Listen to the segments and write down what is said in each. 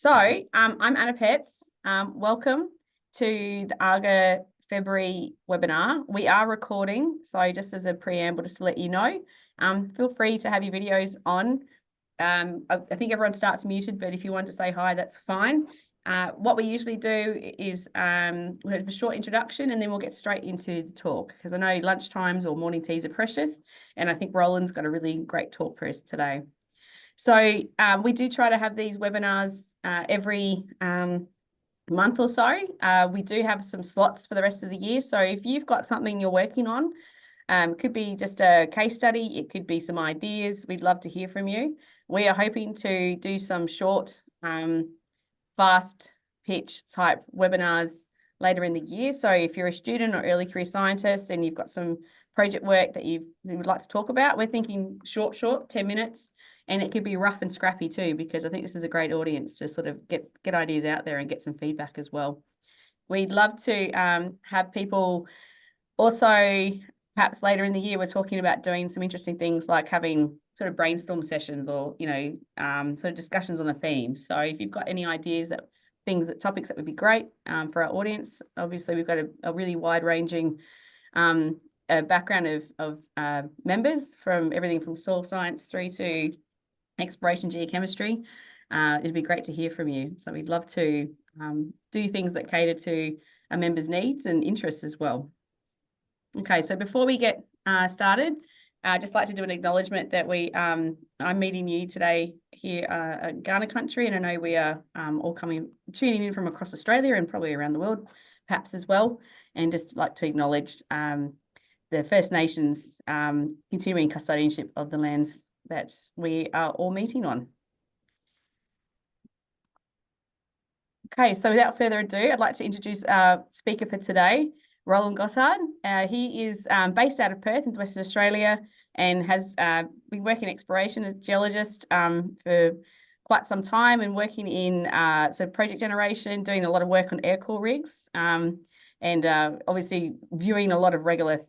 I'm Anna Petz. Welcome to the ARGA February webinar. We are recording, so just as a preamble, just to let you know, feel free to have your videos on. I think everyone starts muted, but if you want to say hi, that's fine. What we usually do is we have a short introduction and then we'll get straight into the talk, because I know lunchtimes or morning teas are precious, and I think Roland's got a really great talk for us today. So we do try to have these webinars every month or so. We do have some slots for the rest of the year. So if you've got something you're working on, could be just a case study, it could be some ideas, we'd love to hear from you. We are hoping to do some short, fast pitch type webinars later in the year. So if you're a student or early career scientist and you've got some project work that you would like to talk about, we're thinking short, 10 minutes. And it could be rough and scrappy too, because I think this is a great audience to sort of get ideas out there and get some feedback as well. We'd love to have people also, perhaps later in the year, we're talking about doing some interesting things like having sort of brainstorm sessions or, sort of discussions on a theme. So if you've got any ideas topics that would be great for our audience. Obviously, we've got a really wide-ranging background of members, from everything from soil science through to exploration geochemistry. It'd be great to hear from you. So we'd love to do things that cater to our members' needs and interests as well. Okay, so before we get started, I'd just like to do an acknowledgement that I'm meeting you today here at Ghana country, and I know we are all tuning in from across Australia and probably around the world, perhaps as well, and just like to acknowledge the First Nations continuing custodianship of the lands that we are all meeting on. Okay, so without further ado, I'd like to introduce our speaker for today, Roland Gotthard. He is based out of Perth in Western Australia and has been working in exploration as a geologist for quite some time, and working in project generation, doing a lot of work on air core rigs, and obviously viewing a lot of regolith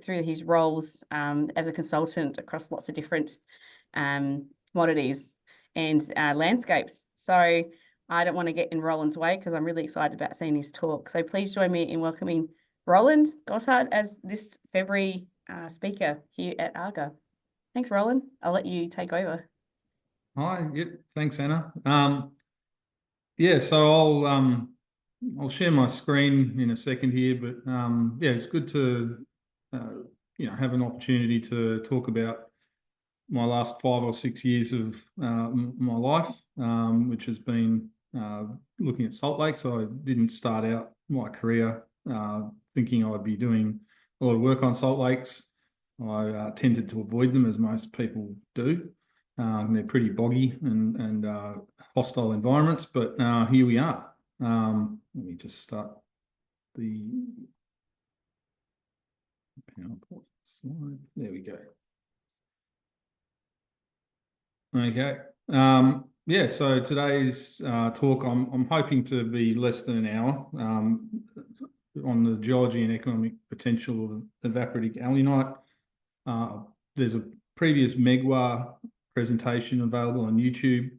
through his roles as a consultant across lots of different commodities and landscapes. So I don't want to get in Roland's way, because I'm really excited about seeing his talk. So please join me in welcoming Roland Gotthard as this February speaker here at ARGA. Thanks, Roland. I'll let you take over. Hi, yep, thanks, Anna. So I'll share my screen in a second here, but it's good to have an opportunity to talk about my last 5 or 6 years of my life, which has been looking at salt lakes. I didn't start out my career thinking I'd be doing a lot of work on salt lakes. I tended to avoid them, as most people do. They're pretty boggy and hostile environments, but here we are. Let me just start the slide. There we go. Okay. So today's talk, I'm hoping to be less than an hour on the geology and economic potential of evaporitic alunite. There's a previous MEGWA presentation available on YouTube,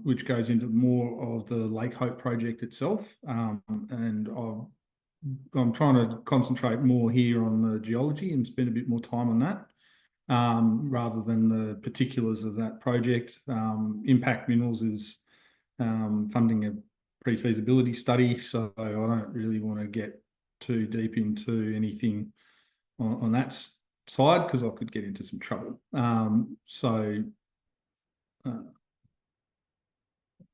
which goes into more of the Lake Hope project itself. And I'm trying to concentrate more here on the geology and spend a bit more time on that, rather than the particulars of that project. Impact Minerals is funding a pre-feasibility study, so I don't really want to get too deep into anything on that side, because I could get into some trouble. Let's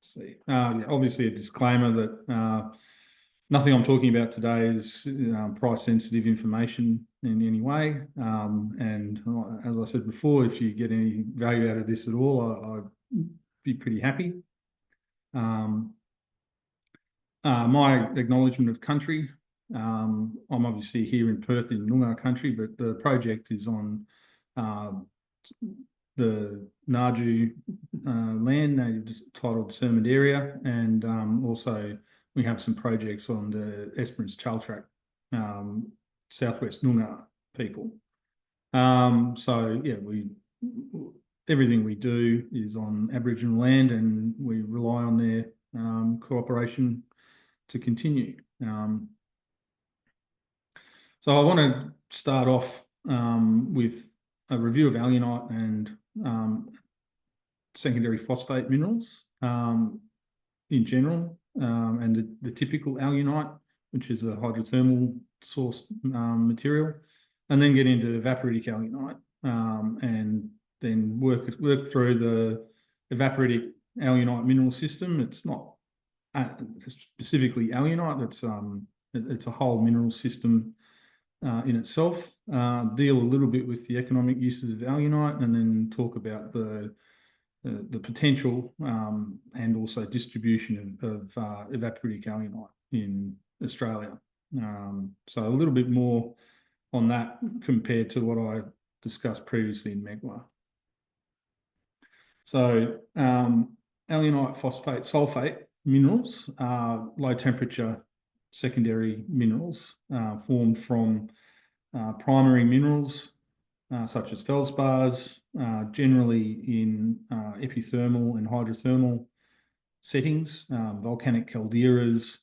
see. Obviously, a disclaimer that nothing I'm talking about today is price-sensitive information in any way. And as I said before, if you get any value out of this at all, I'd be pretty happy. My acknowledgement of country. I'm obviously here in Perth in Noongar country, but the project is on the Naju land, title determined area, and also we have some projects on the Esperance Chaltrack, Southwest Noongar people. We everything we do is on Aboriginal land, and we rely on their cooperation to continue. So I want to start off with a review of alunite and secondary phosphate minerals in general, and the typical alunite, which is a hydrothermal sourced material, and then get into evaporitic alunite, and then work through the evaporitic alunite mineral system. It's not specifically alunite, it's a whole mineral system in itself. Deal a little bit with the economic uses of alunite, and then talk about the potential and also distribution of evaporitic alunite in Australia. So a little bit more on that compared to what I discussed previously in MEGWA. So alunite, phosphate, sulfate minerals are low temperature secondary minerals formed from primary minerals such as feldspars, generally in epithermal and hydrothermal settings, volcanic calderas,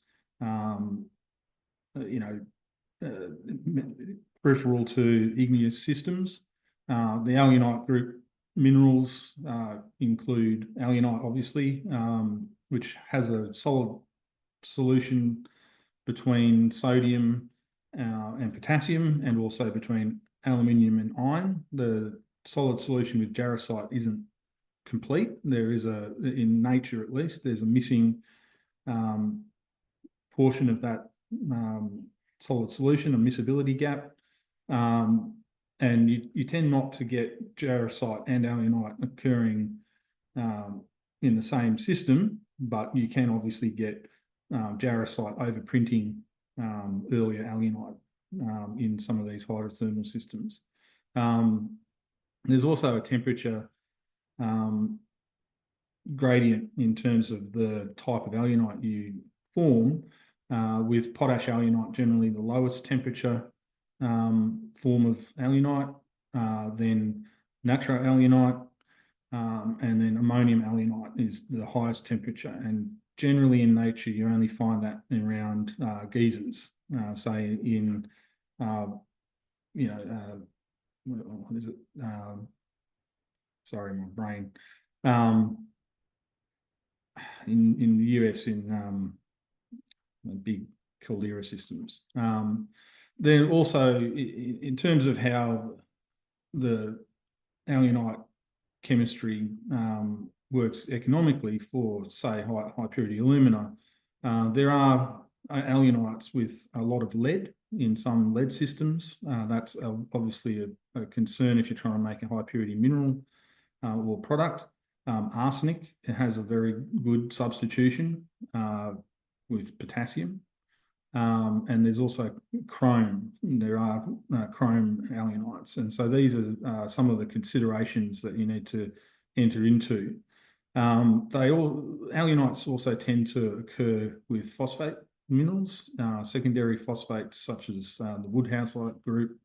peripheral to igneous systems. The alunite group minerals include alunite, obviously, which has a solid solution between sodium and potassium, and also between aluminium and iron. The solid solution with jarosite isn't complete. There is in nature at least, there's a missing portion of that solid solution, a miscibility gap. And you tend not to get jarosite and alunite occurring in the same system, but you can obviously get jarosite overprinting earlier alunite in some of these hydrothermal systems. There's also a temperature gradient in terms of the type of alunite you form, with potash alunite generally the lowest temperature form of alunite, then natroalunite, and then ammonium alunite is the highest temperature. And generally in nature, you only find that around geysers, say in, what is it? Sorry, my brain. In the US, in big caldera systems. Then also, in terms of how the alunite chemistry works economically for, say, high purity alumina, there are alunites with a lot of lead in some lead systems. That's obviously a concern if you're trying to make a high purity mineral or product. Arsenic, it has a very good substitution with potassium. And there's also chrome. There are chrome alunites. And so these are some of the considerations that you need to enter into. Alunites also tend to occur with phosphate minerals, secondary phosphates such as the woodhousite group,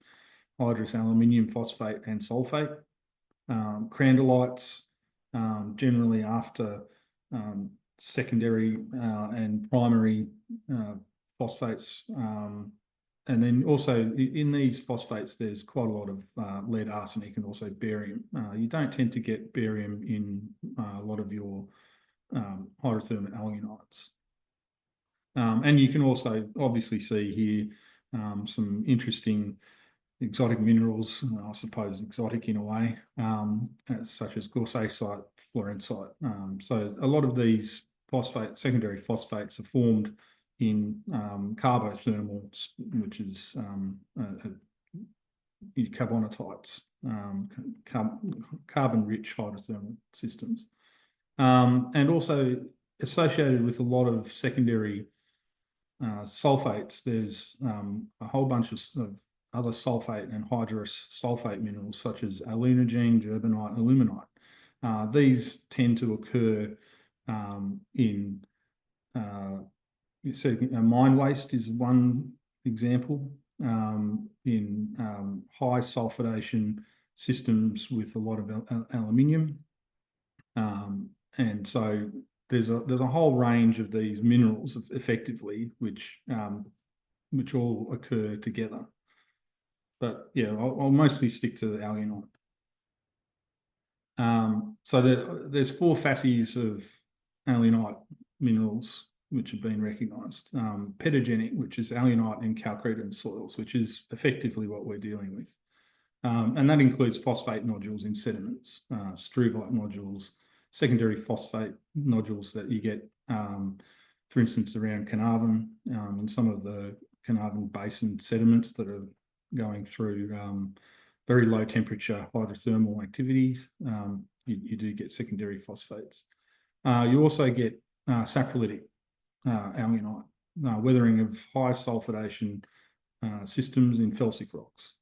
hydrous aluminium phosphate and sulfate, crandallites, generally after secondary and primary phosphates. And then also in these phosphates, there's quite a lot of lead, arsenic, and also barium. You don't tend to get barium in a lot of your hydrothermal alunites. And you can also obviously see here some interesting exotic minerals, I suppose exotic in a way, such as gorsacite, fluorensite. So a lot of these secondary phosphates are formed in carbothermal, which is carbonatites, carbon-rich hydrothermal systems. And also associated with a lot of secondary sulfates, there's a whole bunch of other sulfate and hydrous sulfate minerals such as alunite, gerbonite, aluminite. These tend to occur in mine waste is one example, in high sulfidation systems with a lot of aluminium. And so there's a whole range of these minerals effectively, which all occur together. But yeah, I'll mostly stick to the alunite. So there's 4 facies of alunite minerals which have been recognised. Pedogenic, which is alunite in calcretin soils, which is effectively what we're dealing with. And that includes phosphate nodules in sediments, struvite nodules, secondary phosphate nodules that you get, for instance, around Carnarvon, in some of the Carnarvon Basin sediments that are going through very low temperature hydrothermal activities. You do get secondary phosphates. You also get saprolitic alunite, weathering of high sulfidation systems in felsic rocks.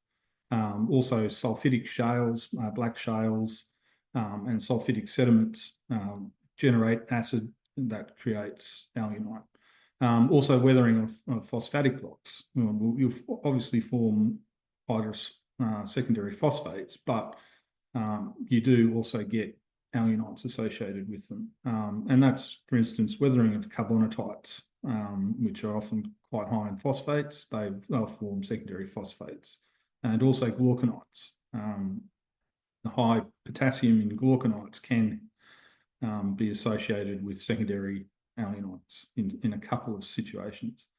Also sulfidic shales, black shales, and sulfidic sediments generate acid that creates alunite. Also weathering of phosphatic rocks. You'll obviously form secondary phosphates, but you do also get alunites associated with them. And that's, for instance, weathering of carbonatites, which are often quite high in phosphates. They'll form secondary phosphates. And also glauconites. The high potassium in glauconites can be associated with secondary alunites in a couple of situations.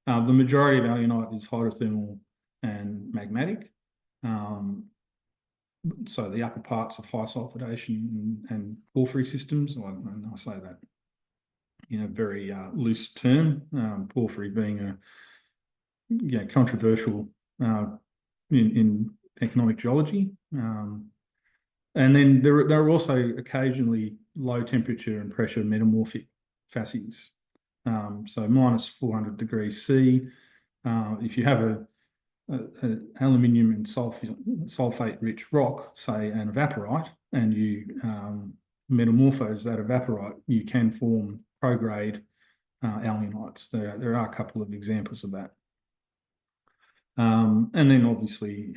The majority of alunite is hydrothermal and magmatic. So the upper parts of high sulfidation and porphyry systems, and I say that in a very loose term, porphyry being a controversial in economic geology. And then there are also occasionally low temperature and pressure metamorphic facies. So minus 400 degrees C. If you have an aluminium and sulfate-rich rock, say an evaporite, and you metamorphose that evaporite, you can form prograde alunites. There are a couple of examples of that. And then obviously,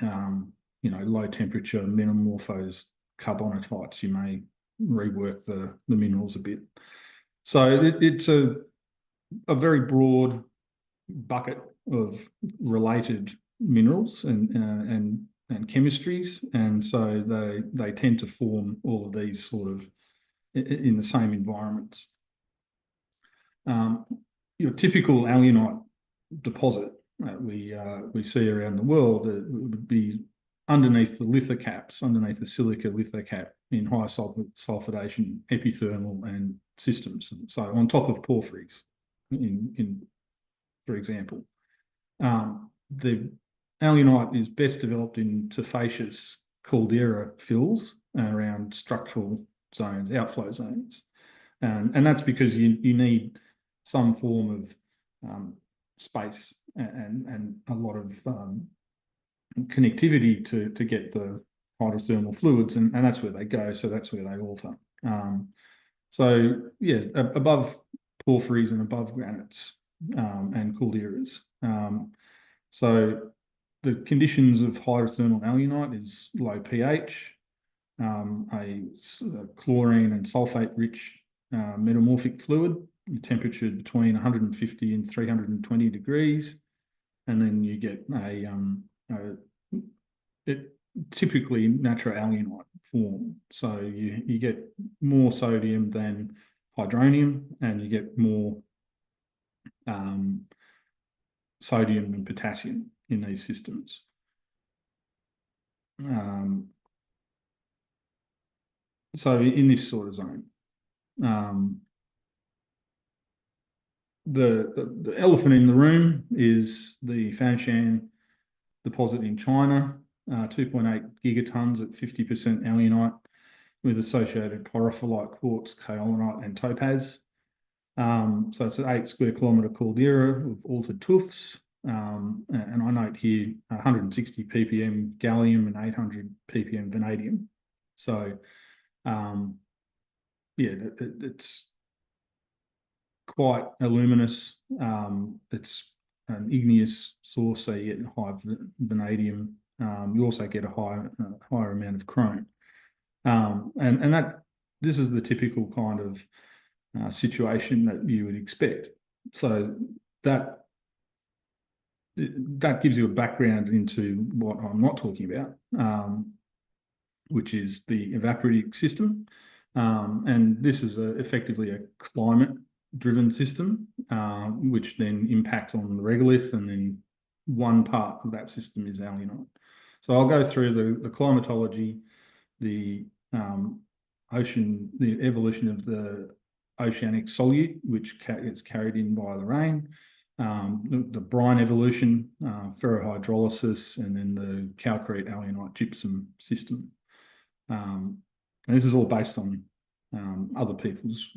low temperature metamorphosed carbonatites, you may rework the minerals a bit. So it's a very broad bucket of related minerals and chemistries, and so they tend to form all of these sort of in the same environments. Your typical alunite deposit that we see around the world would be underneath the lithocaps, underneath the silica lithocap in high sulfidation epithermal and systems. So on top of porphyries, for example. The alunite is best developed in tufaceous caldera fills around structural zones, outflow zones. And that's because you need some form of space and a lot of connectivity to get the hydrothermal fluids, and that's where they go, so that's where they alter. So yeah, above porphyries and above granites and calderas. So the conditions of hydrothermal alunite is low pH, a chlorine and sulfate-rich metamorphic fluid, temperature between 150 and 320 degrees, and then you get typically natural alunite form. So you get more sodium than hydronium, and you get more sodium and potassium in these systems. So in this sort of zone, the elephant in the room is the Fanshan deposit in China, 2.8 gigatons at 50% alunite with associated pyrophyllite, quartz, kaolinite, and topaz. So it's an 8 square kilometre caldera with altered tuffs. And I note here 160 ppm gallium and 800 ppm vanadium. So, yeah, it's quite aluminous. It's an igneous source, so you get high vanadium you also get a higher amount of chrome. And this is the typical kind of situation that you would expect. So that gives you a background into what I'm not talking about, which is the evaporatic system. And this is effectively a climate-driven system, which then impacts on the regolith, and then one part of that system is alunite. So I'll go through the climatology, the evolution of the oceanic solute, which gets carried in by the rain, the brine evolution, ferrohydrolysis, and then the calcrete alunite gypsum system. And this is all based on other people's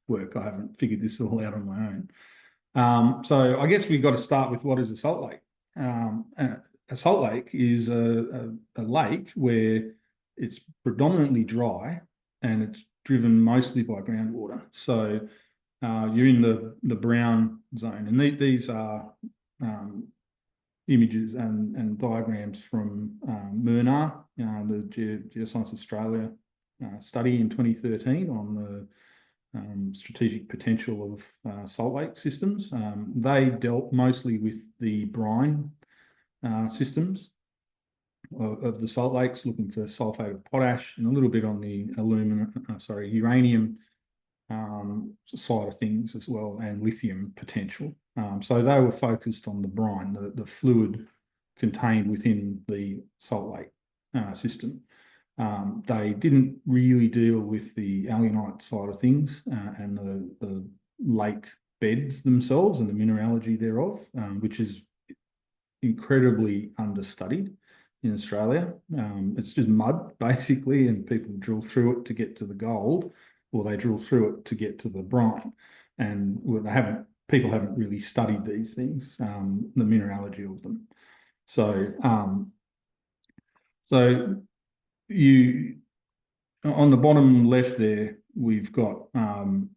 work. I haven't figured this all out on my own. So I guess we've got to start with what is a salt lake. A salt lake is a lake where it's predominantly dry and it's driven mostly by groundwater. So you're in the brown zone, and these are images and diagrams from Myrnar, the Geoscience Australia study in 2013 on the strategic potential of salt lake systems. They dealt mostly with the brine systems of the salt lakes, looking for sulfate of potash, and a little bit on the uranium side of things as well, and lithium potential. So they were focused on the brine, the fluid contained within the salt lake system. They didn't really deal with the alunite side of things and the lake beds themselves and the mineralogy thereof, which is incredibly understudied in Australia. It's just mud, basically, and people drill through it to get to the gold, or they drill through it to get to the brine. And people haven't really studied these things, the mineralogy of them. So, on the bottom left there, we've got 5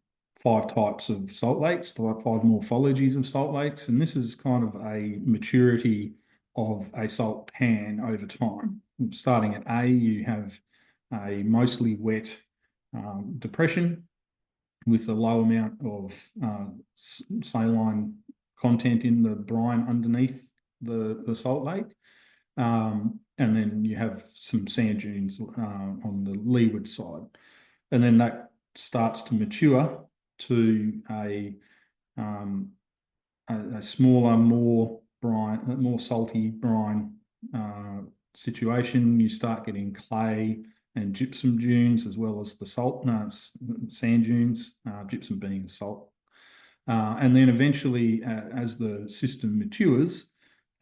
types of salt lakes, 5 morphologies of salt lakes, and this is kind of a maturity of a salt pan over time. Starting at A, you have a mostly wet depression with a low amount of saline content in the brine underneath the salt lake. And then you have some sand dunes on the leeward side. And then that starts to mature to a smaller, more salty brine situation. You start getting clay and gypsum dunes, as well as the sand dunes, gypsum being salt. And then eventually, as the system matures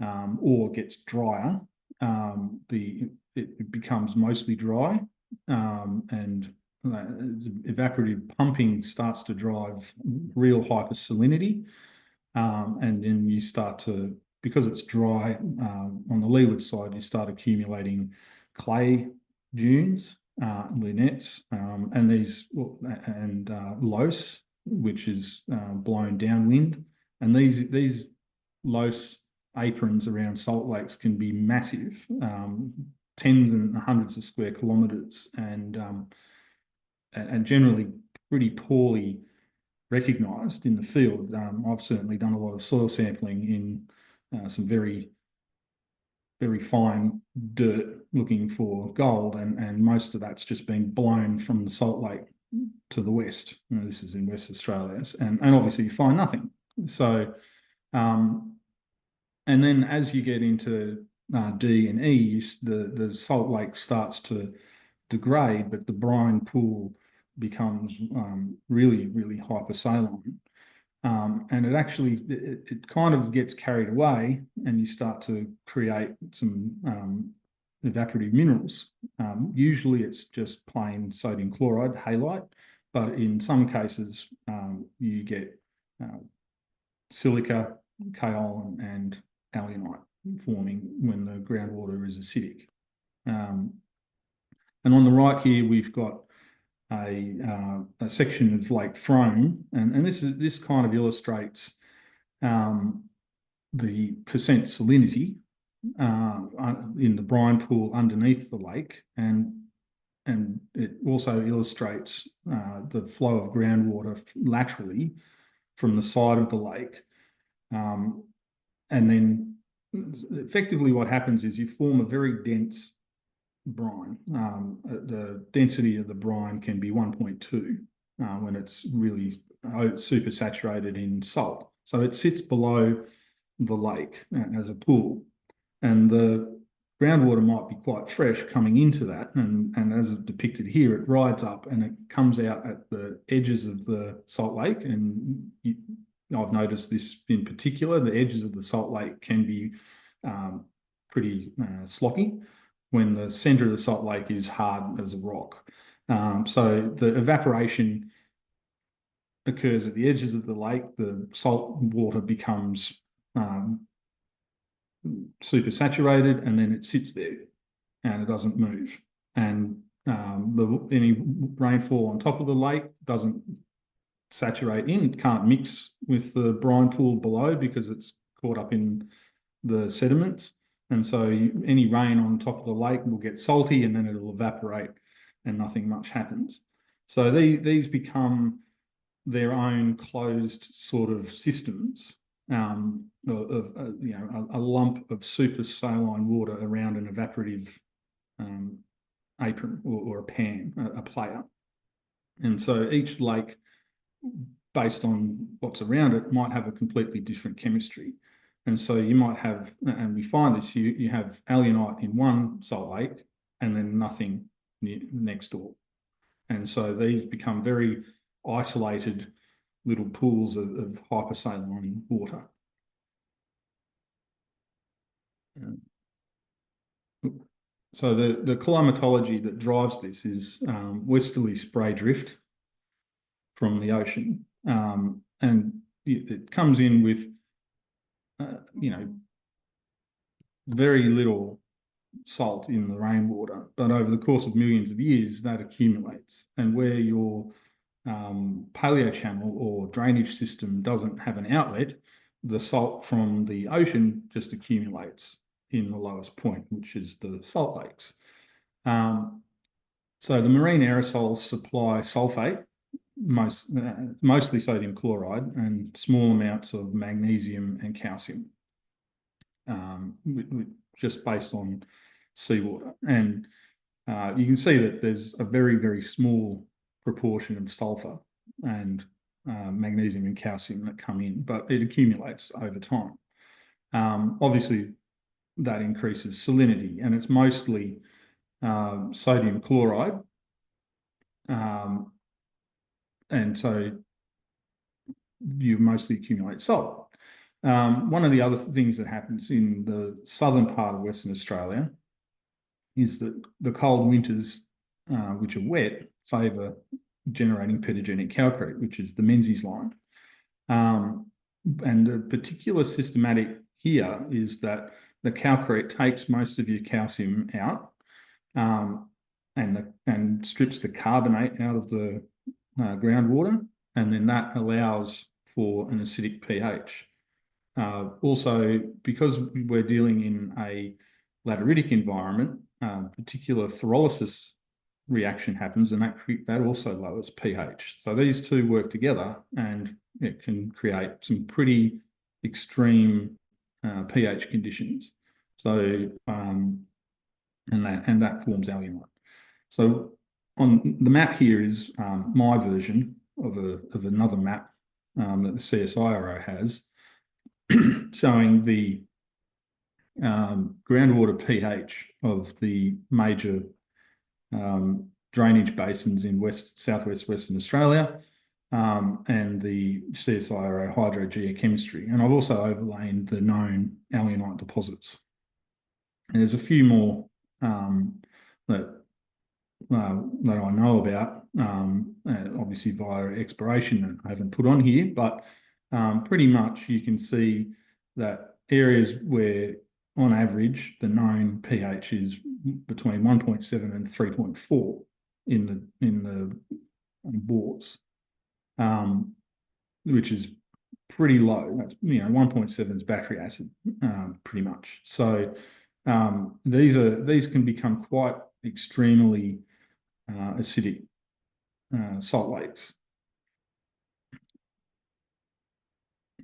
or gets drier, it becomes mostly dry, and evaporative pumping starts to drive real hypersalinity. And then you start to, because it's dry on the leeward side, you start accumulating clay dunes, lunettes, and loess, which is blown downwind. And these loess aprons around salt lakes can be massive, tens and hundreds of square kilometres, and generally pretty poorly recognised in the field. I've certainly done a lot of soil sampling in some very, very fine dirt looking for gold, and most of that's just been blown from the salt lake to the west. This is in West Australia, and obviously you find nothing. So, and then as you get into D and E, the salt lake starts to degrade, but the brine pool becomes really, really hypersaline. And it kind of gets carried away, and you start to create some evaporative minerals. Usually it's just plain sodium chloride, halite, but in some cases you get silica, kaolin, and alunite forming when the groundwater is acidic. And on the right here, we've got a section of Lake Frome, and this kind of illustrates the percent salinity in the brine pool underneath the lake, and it also illustrates the flow of groundwater laterally from the side of the lake. And then effectively what happens is you form a very dense brine. The density of the brine can be 1.2 when it's really super saturated in salt. So it sits below the lake as a pool, and the groundwater might be quite fresh coming into that, and as depicted here, it rides up and it comes out at the edges of the salt lake. And I've noticed this in particular, the edges of the salt lake can be pretty sloppy when the center of the salt lake is hard as a rock. So the evaporation occurs at the edges of the lake. The salt water becomes super saturated, and then it sits there and it doesn't move. And any rainfall on top of the lake doesn't saturate in, it can't mix with the brine pool below because it's caught up in the sediments. And so any rain on top of the lake will get salty, and then it'll evaporate and nothing much happens. So these become their own closed sort of systems of a lump of super saline water around an evaporative apron or a pan, a player. And so each lake, based on what's around it, might have a completely different chemistry. And so you might have, and we find this, you have alunite in one salt lake and then nothing next door. And so these become very isolated little pools of hypersaline water. So the climatology that drives this is westerly spray drift from the ocean. And it comes in with, very little salt in the rainwater, but over the course of millions of years, that accumulates. And where your paleochannel or drainage system doesn't have an outlet, the salt from the ocean just accumulates in the lowest point, which is the salt lakes. So the marine aerosols supply sulfate, mostly sodium chloride, and small amounts of magnesium and calcium, just based on seawater. And you can see that there's a very, very small proportion of sulfur and magnesium and calcium that come in, but it accumulates over time. Obviously, that increases salinity, and it's mostly sodium chloride. And so you mostly accumulate salt. One of the other things that happens in the southern part of Western Australia is that the cold winters, which are wet, favour generating pedogenic calcrete, which is the Menzies line. And the particular systematic here is that the calcrete takes most of your calcium out and strips the carbonate out of the groundwater, and then that allows for an acidic pH. Also, because we're dealing in a lateritic environment, particular pyrolysis reaction happens, and that also lowers pH. So these two work together, and it can create some pretty extreme pH conditions. So and that forms alunite. So on the map here is my version of another map that the CSIRO has, showing the groundwater pH of the major drainage basins in southwest Western Australia, and the CSIRO hydrogeochemistry. And I've also overlaid the known alunite deposits. And there's a few more that I know about, obviously via exploration that I haven't put on here, but pretty much you can see that areas where on average the known pH is between 1.7 and 3.4 in the bores, which is pretty low. That's 1.7 is battery acid, pretty much. So these can become quite extremely acidic salt lakes.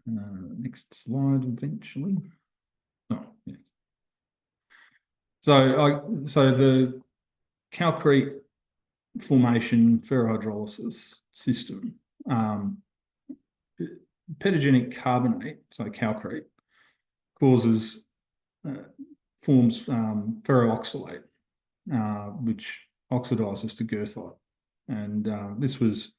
Next slide, eventually. Oh, yeah. So the calcrete formation ferrohydrolysis system, pedogenic carbonate, so calcrete, forms ferroxylate, which oxidizes to goethite. And this was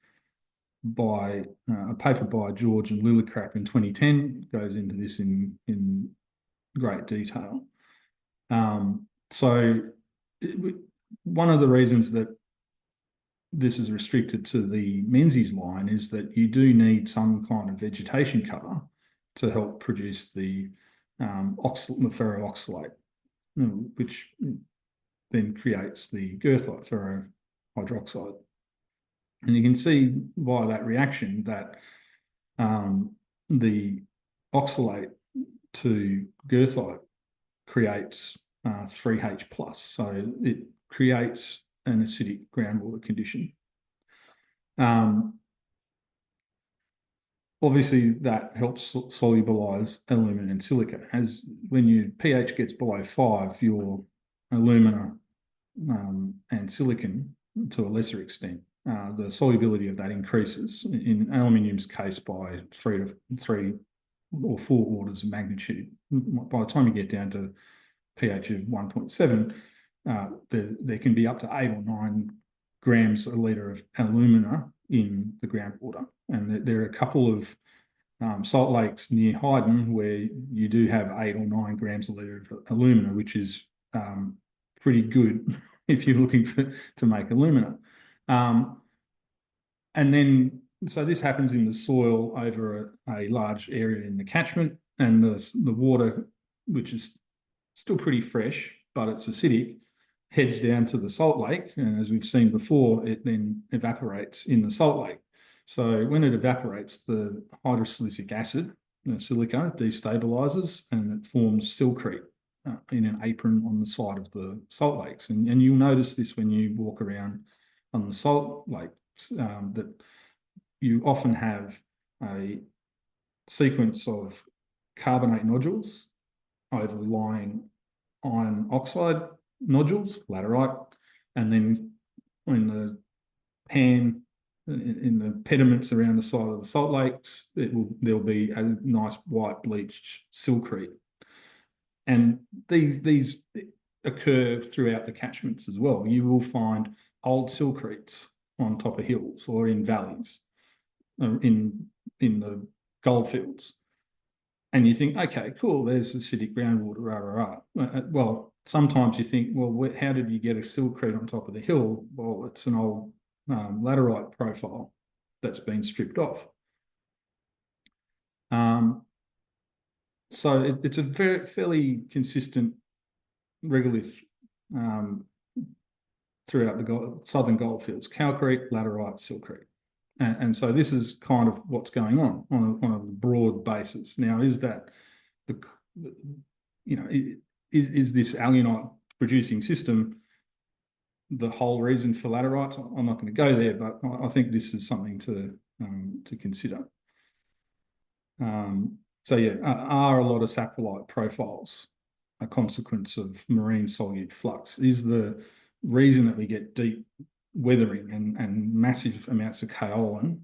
by a paper by George and Lillicrap in 2010. It goes into this in great detail. One of the reasons that this is restricted to the Menzies line is that you do need some kind of vegetation cover to help produce the ferroxylate, which then creates the goethite ferrohydroxide. And you can see via that reaction that the oxalate to goethite creates 3H+. So it creates an acidic groundwater condition. Obviously, that helps solubilize alumina and silica. As when your pH gets below 5, your alumina and silicon, to a lesser extent, the solubility of that increases. In aluminium's case, by 3 or 4 orders of magnitude. By the time you get down to pH of 1.7, there can be up to 8 or 9 grams a litre of alumina in the groundwater. And there are a couple of salt lakes near Hyden where you do have 8 or 9 grams a litre of alumina, which is pretty good if you're looking to make alumina. And then, so this happens in the soil over a large area in the catchment, and the water, which is still pretty fresh, but it's acidic, heads down to the salt lake. And as we've seen before, it then evaporates in the salt lake. So when it evaporates, the hydrosilicic acid, the silica, destabilizes and it forms silcrete in an apron on the side of the salt lakes. And you'll notice this when you walk around on the salt lakes, that you often have a sequence of carbonate nodules overlying iron oxide nodules, laterite, and then in the pan, in the pediments around the side of the salt lakes, there'll be a nice white bleached silcrete. And these occur throughout the catchments as well. You will find old silcretes on top of hills or in valleys, in the goldfields. And you think, okay, cool, there's acidic groundwater, rah, rah, rah. Well, sometimes you think, well, how did you get a silcrete on top of the hill? Well, it's an old laterite profile that's been stripped off. So it's a fairly consistent regolith throughout the southern goldfields: calcrete, laterite, silcrete. And so this is kind of what's going on a broad basis. Now, is that is this alunite producing system the whole reason for laterites? I'm not going to go there, but I think this is something to consider. So yeah, are a lot of saprolite profiles a consequence of marine solute flux? Is the reason that we get deep weathering and massive amounts of kaolin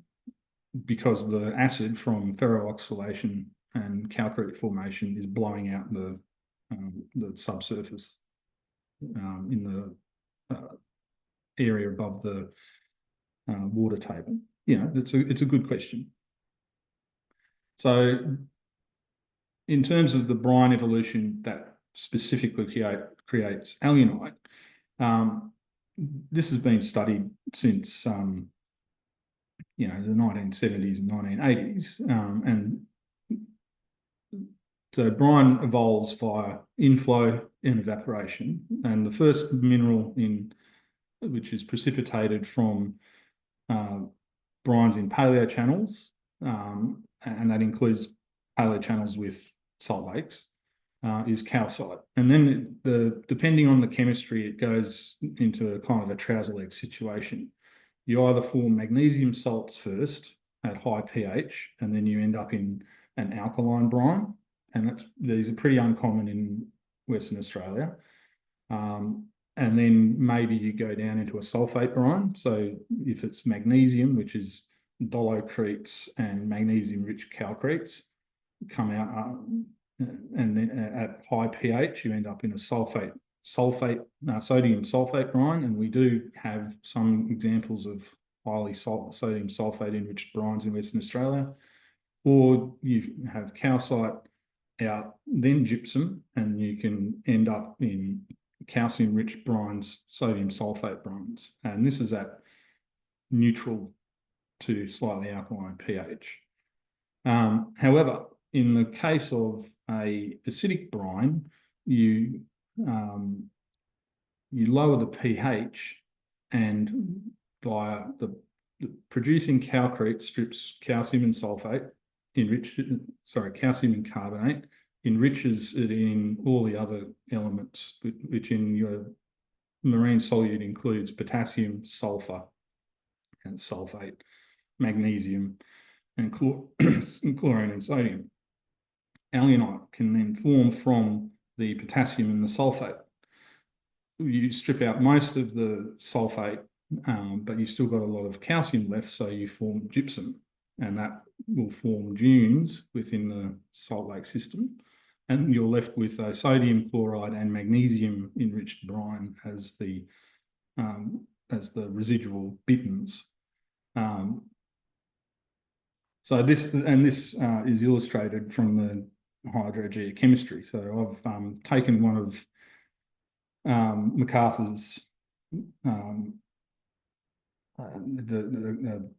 because the acid from ferroxylation and calcrete formation is blowing out the subsurface in the area above the water table? It's a good question. So in terms of the brine evolution that specifically creates alunite, this has been studied since the 1970s and 1980s, and so brine evolves via inflow and evaporation, and the first mineral which is precipitated from brines in paleochannels and that includes paleochannels with salt lakes, is calcite. And then depending on the chemistry, it goes into a kind of a trouser leg situation. You either form magnesium salts first at high pH, and then you end up in an alkaline brine, and these are pretty uncommon in Western Australia. And then maybe you go down into a sulfate brine. So if it's magnesium, which is dolocretes and magnesium-rich calcretes, come out, and then at high pH, you end up in a sodium sulfate brine. And we do have some examples of highly sodium sulfate enriched brines in Western Australia. Or you have calcite out, then gypsum, and you can end up in calcium-rich brines, sodium sulfate brines. And this is at neutral to slightly alkaline pH. However, in the case of a acidic brine, you lower the pH, and by the producing calcrete strips calcium and sulfate, calcium and carbonate, enriches it in all the other elements, which in your marine solute includes potassium, sulfur, and sulfate, magnesium, and chlorine and sodium. Alunite can then form from the potassium and the sulfate. You strip out most of the sulfate, but you still got a lot of calcium left, so you form gypsum, and that will form dunes within the salt lake system. And you're left with a sodium chloride and magnesium enriched brine as the residual bittins. So this is illustrated from the hydrogeochemistry. So I've taken one of MacArthur's the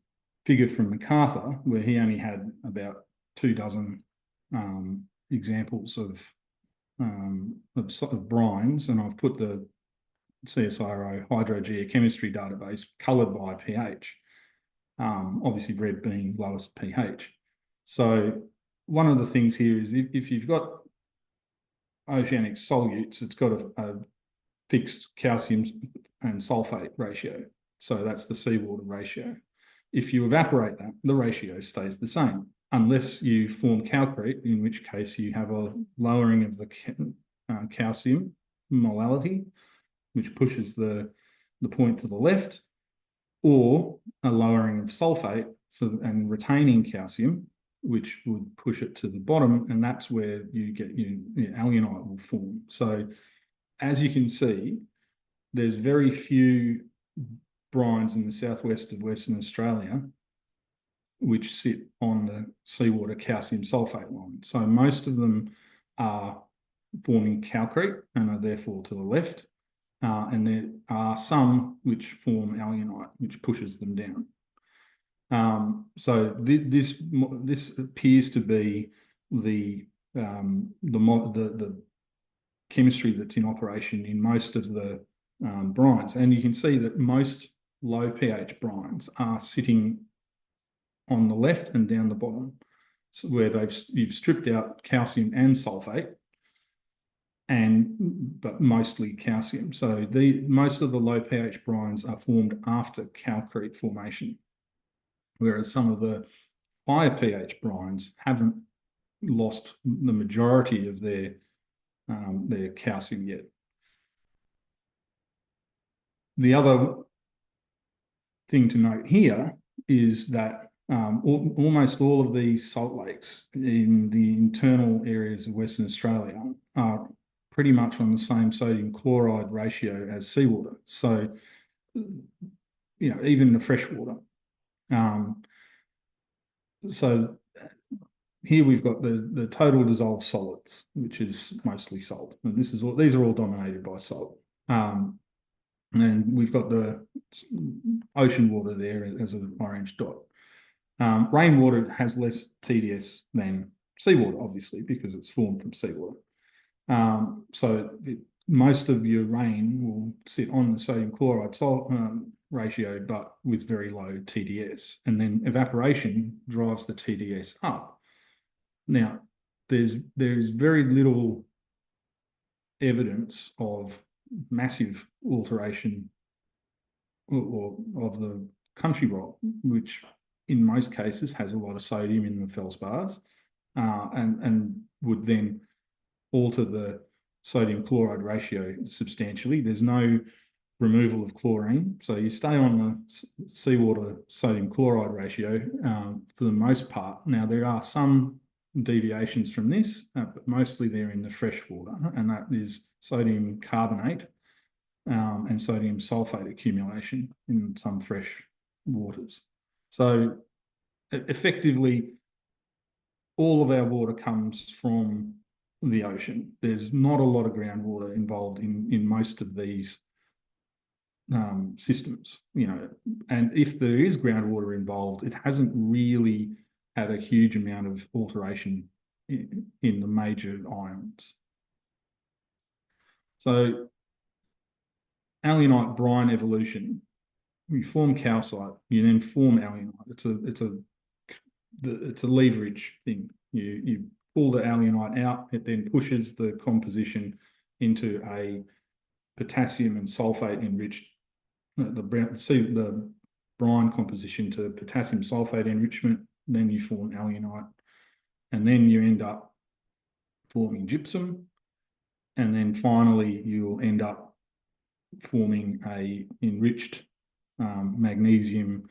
figure from MacArthur, where he only had about 24 examples of brines, and I've put the CSIRO hydrogeochemistry database coloured by pH. Obviously red being lowest pH. So one of the things here is if you've got oceanic solutes, it's got a fixed calcium and sulfate ratio. So that's the seawater ratio. If you evaporate that, the ratio stays the same, unless you form calcrete, in which case you have a lowering of the calcium molality, which pushes the point to the left, or a lowering of sulfate and retaining calcium, which would push it to the bottom, and that's where you get your alunite will form. So as you can see, there's very few brines in the southwest of Western Australia which sit on the seawater calcium sulfate line. So most of them are forming calcrete and are therefore to the left, and there are some which form alunite, which pushes them down. So this appears to be the chemistry that's in operation in most of the brines, and you can see that most low pH brines are sitting on the left and down the bottom, so where you've stripped out calcium and sulfate, but mostly calcium. So most of the low pH brines are formed after calcrete formation, whereas some of the higher pH brines haven't lost the majority of their calcium yet. The other thing to note here is that almost all of these salt lakes in the internal areas of Western Australia are pretty much on the same sodium chloride ratio as seawater. So, even the freshwater. So here we've got the total dissolved solids, which is mostly salt, and these are all dominated by salt. And we've got the ocean water there as an orange dot. Rainwater has less TDS than seawater, obviously, because it's formed from seawater. So most of your rain will sit on the sodium chloride ratio, but with very low TDS. And then evaporation drives the TDS up. Now, there's very little evidence of massive alteration or of the country rock, which in most cases has a lot of sodium in the feldspars, and would then alter the sodium chloride ratio substantially. There's no removal of chlorine, so you stay on the seawater sodium chloride ratio for the most part. Now, there are some deviations from this, but mostly they're in the fresh water, and that is sodium carbonate and sodium sulfate accumulation in some fresh waters. So effectively, all of our water comes from the ocean. There's not a lot of groundwater involved in most of these systems, and if there is groundwater involved, it hasn't really had a huge amount of alteration in the major ions. So alunite brine evolution, you form calcite, you then form alunite. It's a leverage thing. You pull the alunite out, it then pushes the composition into a potassium and sulfate enriched, the brine composition to potassium sulfate enrichment, then you form alunite, and then you end up forming gypsum, and then finally you'll end up forming a enriched magnesium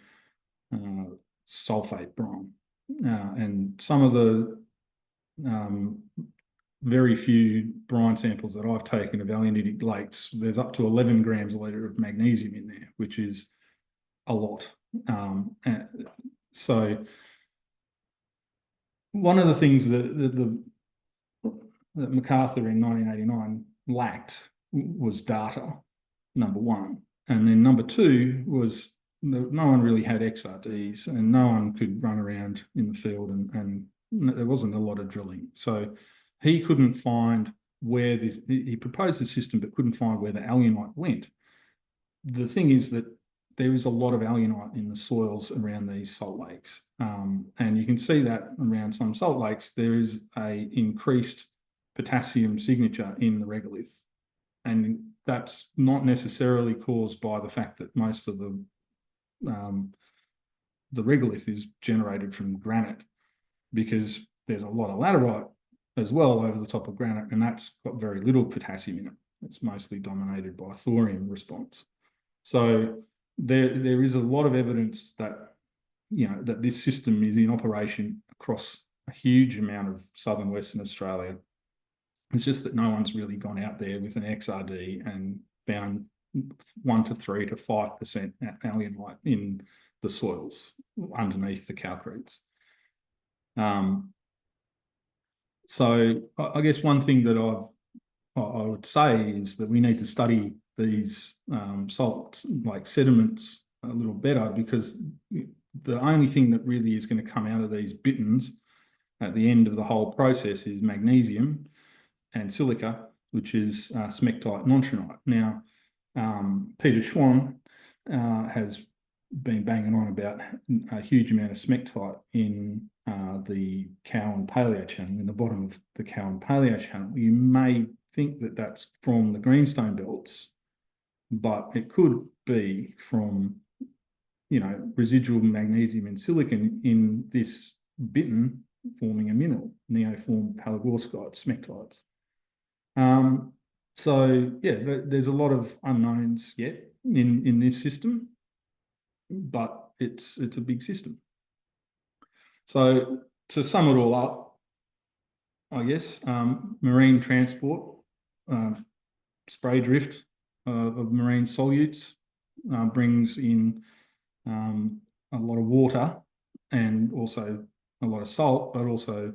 sulfate brine. And some of the very few brine samples that I've taken of alunitic lakes, there's up to 11 grams a litre of magnesium in there, which is a lot. So one of the things that MacArthur in 1989 lacked was data, number one. And then number two was no one really had XRDs, and no one could run around in the field, and there wasn't a lot of drilling. So he couldn't find where he proposed the system, but couldn't find where the alunite went. The thing is that there is a lot of alunite in the soils around these salt lakes. And you can see that around some salt lakes, there is a increased potassium signature in the regolith. And that's not necessarily caused by the fact that most of the regolith is generated from granite, because there's a lot of laterite as well over the top of granite, and that's got very little potassium in it. It's mostly dominated by thorium response. So there is a lot of evidence that that this system is in operation across a huge amount of southern Western Australia. It's just that no one's really gone out there with an XRD and found 1 to 3 to 5% alunite in the soils underneath the calcretes. So I guess one thing that I would say is that we need to study these salt like sediments a little better, because the only thing that really is going to come out of these bittins at the end of the whole process is magnesium and silica, which is smectite nontronite. Now, Peter Schwann has been banging on about a huge amount of smectite in the Cowan Paleo channel, in the bottom of the Cowan Paleo channel. You may think that that's from the greenstone belts, but it could be from residual magnesium and silicon in this bitton forming a mineral, neoform palygorskite smectites. So yeah, there's a lot of unknowns yet in this system, but it's a big system. So to sum it all up, I guess marine transport, spray drift of marine solutes brings in a lot of water and also a lot of salt, but also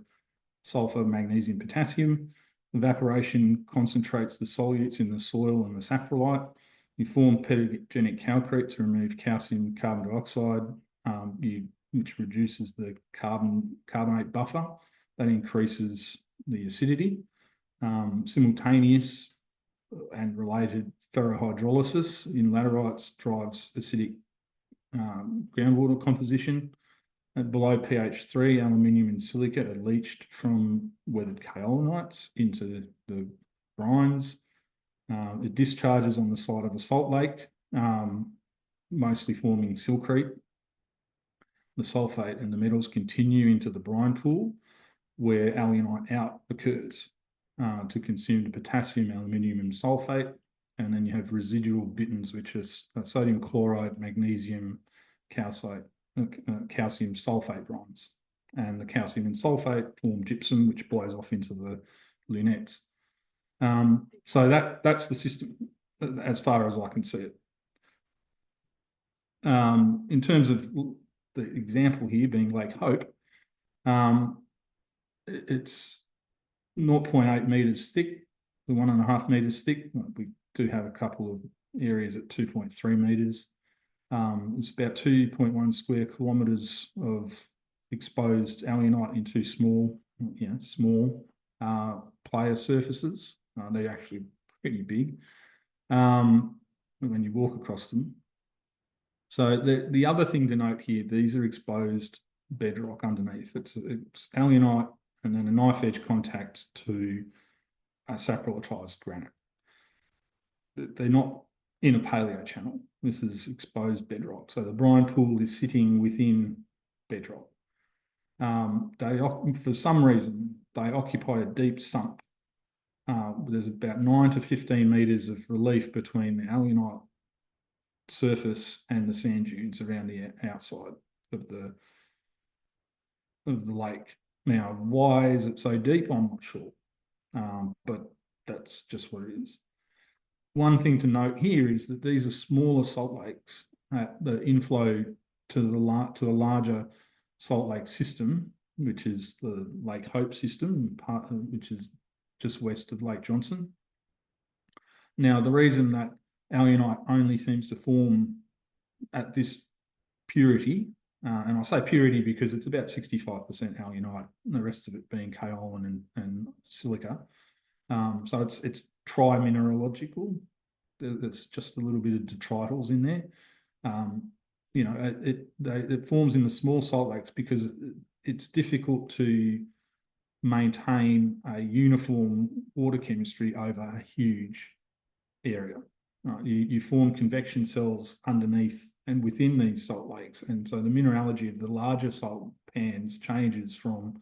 sulfur, magnesium, potassium. Evaporation concentrates the solutes in the soil and the saprolite. You form pedogenic calcrete to remove calcium carbon dioxide, which reduces the carbonate buffer. That increases the acidity. Simultaneous and related ferrohydrolysis in laterites drives acidic groundwater composition. And below pH 3, aluminium and silica are leached from weathered kaolinites into the brines. It discharges on the side of a salt lake, mostly forming silcrete. The sulfate and the metals continue into the brine pool, where alunite out occurs to consume the potassium, aluminium, and sulfate. And then you have residual bitterns, which is sodium chloride, magnesium, calcium sulfate brines. And the calcium and sulfate form gypsum, which blows off into the lunettes. So that's the system as far as I can see it. In terms of the example here being Lake Hope, it's 0.8 meters thick, the 1.5 meters thick. We do have a couple of areas at 2.3 meters. It's about 2.1 square kilometers of exposed alunite into small player surfaces. They're actually pretty big when you walk across them. So the other thing to note here, these are exposed bedrock underneath. It's alunite and then a knife edge contact to a saprolitized granite. They're not in a paleo channel. This is exposed bedrock. So the brine pool is sitting within bedrock. For some reason, they occupy a deep sump. There's about 9 to 15 meters of relief between the alunite surface and the sand dunes around the outside of the lake. Now, why is it so deep? I'm not sure, but that's just what it is. One thing to note here is that these are smaller salt lakes at the inflow to a larger salt lake system, which is the Lake Hope system, which is just west of Lake Johnson. Now, the reason that alunite only seems to form at this purity, and I say purity because it's about 65% alunite, and the rest of it being kaolin and silica. So it's tri-mineralogical. There's just a little bit of detritus in there. It forms in the small salt lakes because it's difficult to maintain a uniform water chemistry over a huge area. You form convection cells underneath and within these salt lakes, and so the mineralogy of the larger salt pans changes from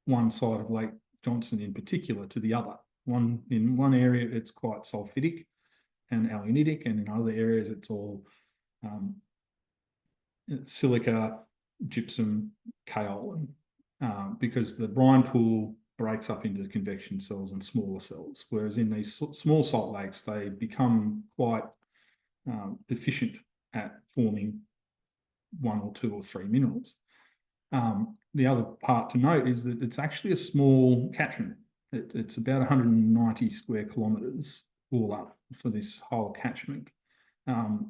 one side of Lake Johnson in particular to the other. In one area it's quite sulfidic and alunitic, and in other areas it's all silica, gypsum, kaolin, because the brine pool breaks up into convection cells and smaller cells, whereas in these small salt lakes they become quite efficient at forming 1 or 2 or 3 minerals. The other part to note is that it's actually a small catchment. It's about 190 square kilometres all up for this whole catchment.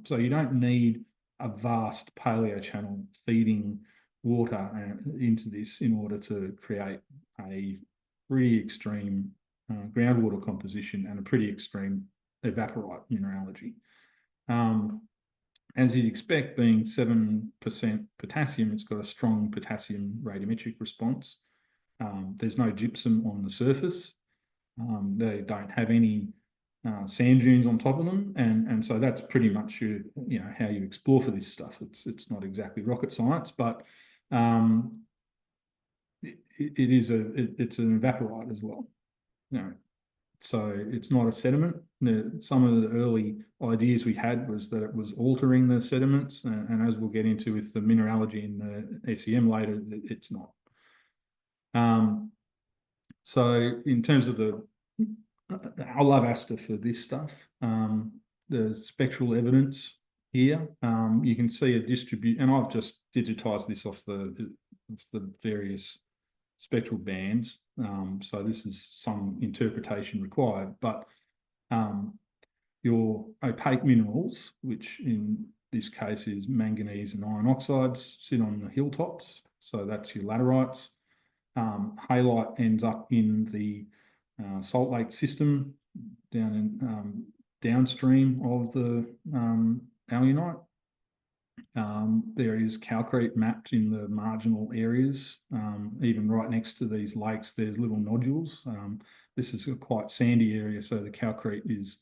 So you don't need a vast paleo channel feeding water into this in order to create a pretty extreme groundwater composition and a pretty extreme evaporite mineralogy. As you'd expect, being 7% potassium, it's got a strong potassium radiometric response. There's no gypsum on the surface. They don't have any sand dunes on top of them, and so that's pretty much how you explore for this stuff. It's not exactly rocket science, but it's an evaporite as well. So it's not a sediment. Some of the early ideas we had was that it was altering the sediments, and as we'll get into with the mineralogy in the SEM later, it's not. So in terms of I love ASTA for this stuff. The spectral evidence here, you can see a distribute, and I've just digitized this off the various spectral bands. So this is some interpretation required, but your opaque minerals, which in this case is manganese and iron oxides, sit on the hilltops. So that's your laterites. Halite ends up in the salt lake system down downstream of the alunite. There is calcrete mapped in the marginal areas. Even right next to these lakes, there's little nodules. This is a quite sandy area, so the calcrete is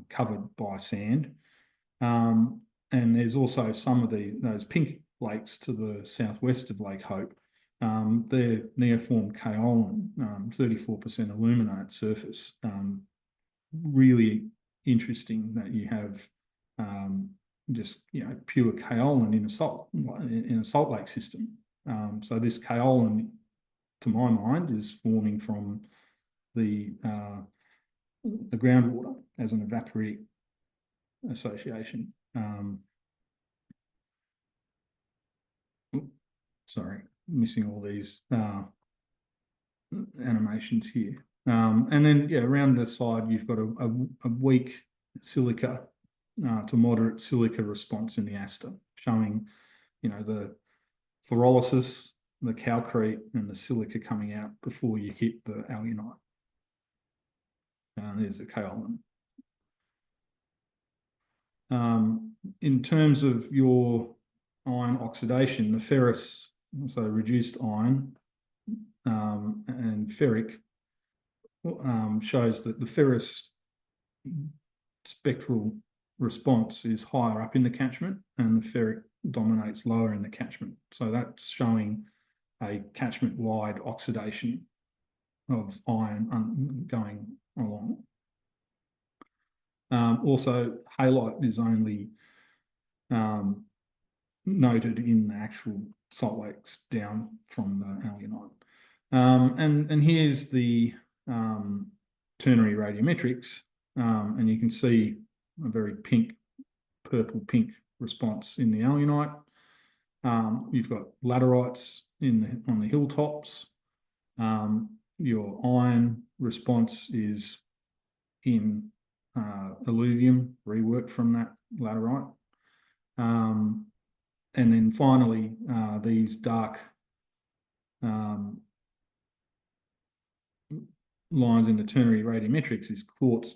covered by sand. And there's also some of those pink lakes to the southwest of Lake Hope. They're neoformed kaolin, 34% alumina at surface. Really interesting that you have just pure kaolin in a salt lake system. So this kaolin, to my mind, is forming from the groundwater as an evaporitic association. Sorry, missing all these animations here. And then around the side you've got a weak silica to moderate silica response in the aster, showing the pyrolysis, the calcrete, and the silica coming out before you hit the alunite. There's the kaolin. In terms of your iron oxidation, the ferrous, so reduced iron and ferric, shows that the ferrous spectral response is higher up in the catchment and the ferric dominates lower in the catchment. So that's showing a catchment-wide oxidation of iron going along. Also, halite is only noted in the actual salt lakes down from the alunite. And here's the ternary radiometrics, and you can see a very purple-pink response in the alunite. You've got laterites on the hilltops. Your iron response is in alluvium, reworked from that laterite. And then finally, these dark lines in the ternary radiometrics is quartz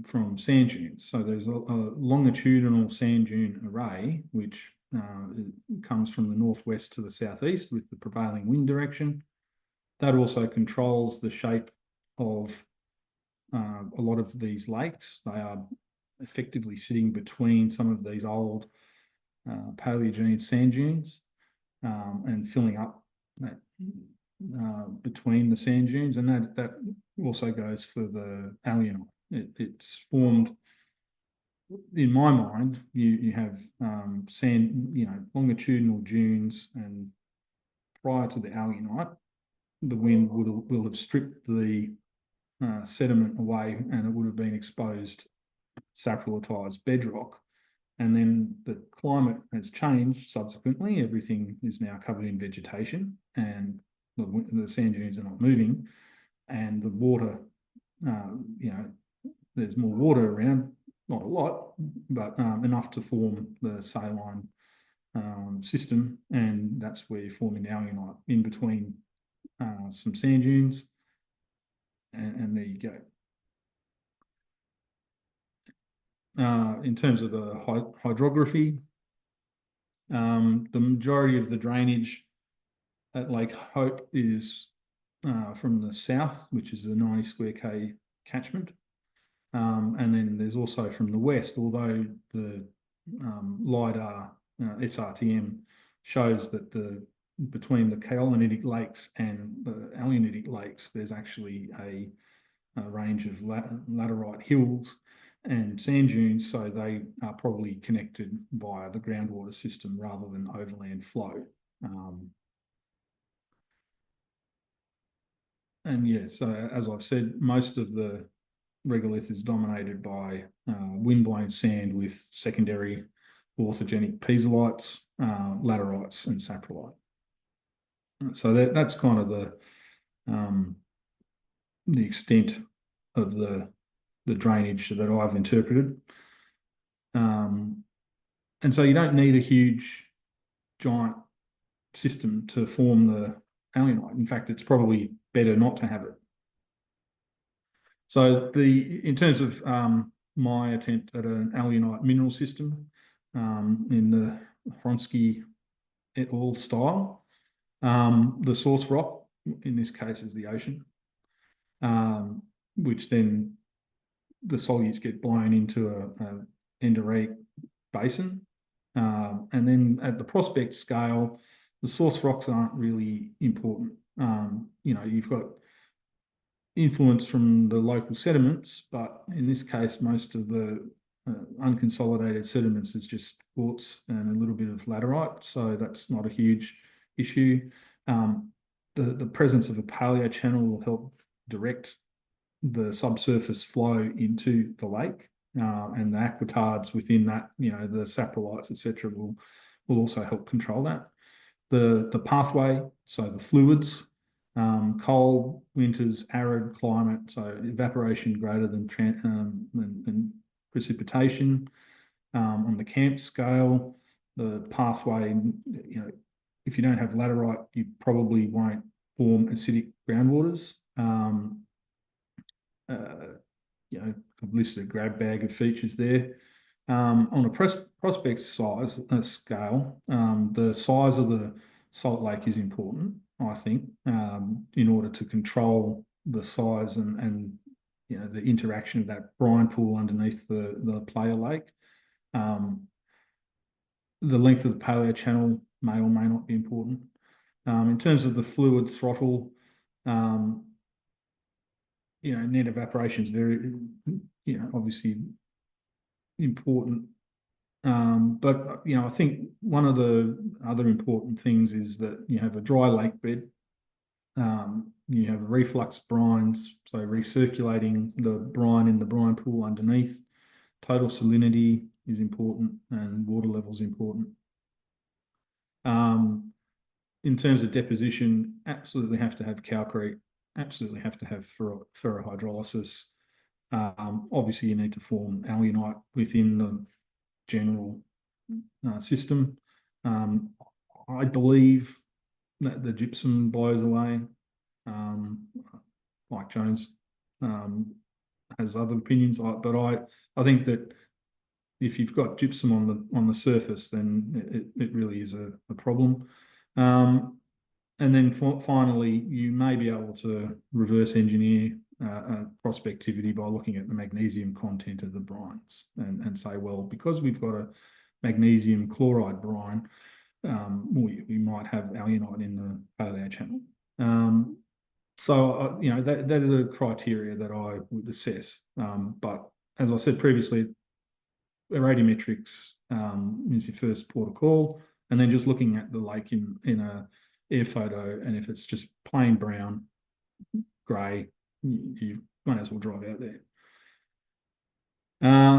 from sand dunes. So there's a longitudinal sand dune array, which comes from the northwest to the southeast with the prevailing wind direction. That also controls the shape of a lot of these lakes. They are effectively sitting between some of these old Paleogene sand dunes and filling up that between the sand dunes, and that also goes for the alunite. It's formed, in my mind, you have sand, longitudinal dunes, and prior to the alunite, the wind will have stripped the sediment away, and it would have been exposed saprolitized bedrock. And then the climate has changed subsequently. Everything is now covered in vegetation, and the sand dunes are not moving, and the water, there's more water around, not a lot, but enough to form the saline system, and that's where you're forming the alunite in between some sand dunes, and there you go. In terms of the hydrography, the majority of the drainage at Lake Hope is from the south, which is the 90 square K catchment. And then there's also from the west, although the LIDAR SRTM shows that between the kaolinitic lakes and the alunitic lakes, there's actually a range of laterite hills and sand dunes, so they are probably connected via the groundwater system rather than overland flow. And so as I've said, most of the regolith is dominated by wind-blown sand with secondary orthogenic pisolites, laterites, and saprolite. So that's kind of the extent of the drainage that I've interpreted. And so you don't need a huge, giant system to form the alunite. In fact, it's probably better not to have it. So in terms of my attempt at an alunite mineral system in the Hronsky et al. Style, the source rock in this case is the ocean, which then the solutes get blown into a endorrheic basin. And then at the prospect scale, the source rocks aren't really important. You've got influence from the local sediments, but in this case, most of the unconsolidated sediments is just quartz and a little bit of laterite, so that's not a huge issue. The presence of a paleochannel will help direct the subsurface flow into the lake, and the aquitards within that, the saprolites, etc., will also help control that. The pathway, so the fluids, cold winters, arid climate, so evaporation greater than precipitation. On the camp scale, the pathway, if you don't have laterite, you probably won't form acidic groundwaters. I've listed a grab bag of features there. On a prospect size scale, the size of the salt lake is important, I think, in order to control the size and the interaction of that brine pool underneath the player lake. The length of the paleochannel may or may not be important. In terms of the fluid throttle, net evaporation is very, obviously important. But I think one of the other important things is that you have a dry lake bed. You have reflux brines, so recirculating the brine in the brine pool underneath. Total salinity is important, and water level is important. In terms of deposition, absolutely have to have calcrete, absolutely have to have ferrohydrolysis. Obviously, you need to form alunite within the general system. I believe that the gypsum blows away. Mike Jones has other opinions, but I think that if you've got gypsum on the surface, then it really is a problem. And then finally, you may be able to reverse engineer prospectivity by looking at the magnesium content of the brines and say, well, because we've got a magnesium chloride brine, we might have alunite in the paleochannel. So that are the criteria that I would assess. But as I said previously, radiometrics is your first port of call, and then just looking at the lake in a air photo, and if it's just plain brown, grey, you might as well drive out there.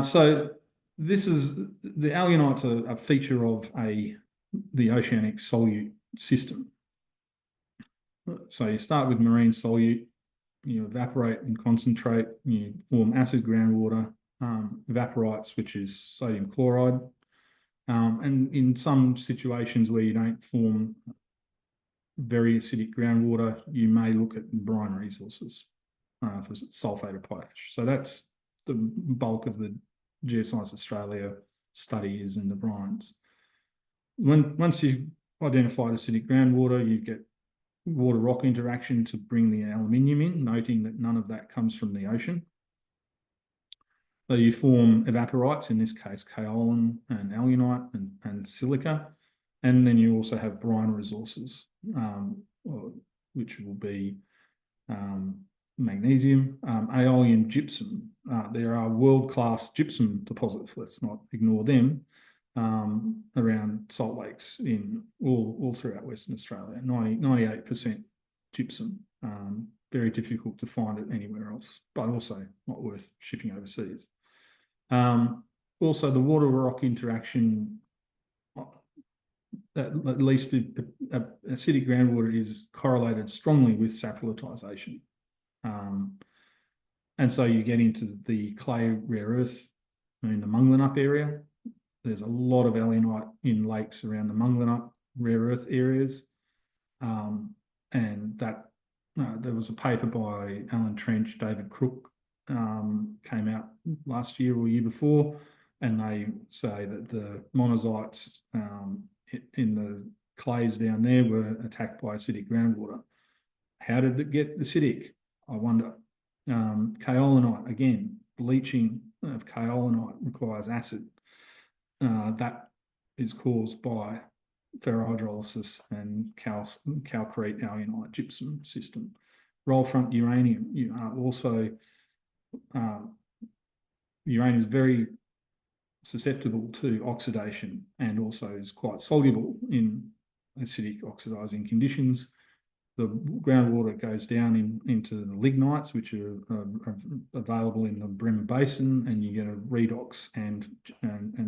So this is the alunite's a feature of the oceanic solute system. So you start with marine solute, you evaporate and concentrate, you form acid groundwater, evaporites, which is sodium chloride. And in some situations where you don't form very acidic groundwater, you may look at brine resources for sulfate of potash. So that's the bulk of the Geoscience Australia study is in the brines. Once you've identified acidic groundwater, you get water rock interaction to bring the aluminium in, noting that none of that comes from the ocean. So you form evaporites, in this case kaolin and alunite and silica, and then you also have brine resources, which will be magnesium, aeolian gypsum. There are world-class gypsum deposits, let's not ignore them, around salt lakes in all throughout Western Australia, 98% gypsum. Very difficult to find it anywhere else, but also not worth shipping overseas. Also, the water rock interaction, at least acidic groundwater is correlated strongly with saprolitization. And so you get into the clay rare earth in the Munglanup area. There's a lot of alunite in lakes around the Munglanup rare earth areas. And that there was a paper by Alan Trench, David Crook, came out last year or year before, and they say that the monazites in the clays down there were attacked by acidic groundwater. How did it get acidic? I wonder. Kaolinite, again, bleaching of kaolinite requires acid. That is caused by ferrohydrolysis and calcrete alunite gypsum system. Roll front uranium, uranium is very susceptible to oxidation and also is quite soluble in acidic oxidizing conditions. The groundwater goes down into the lignites, which are available in the Bremer Basin, and you get a redox and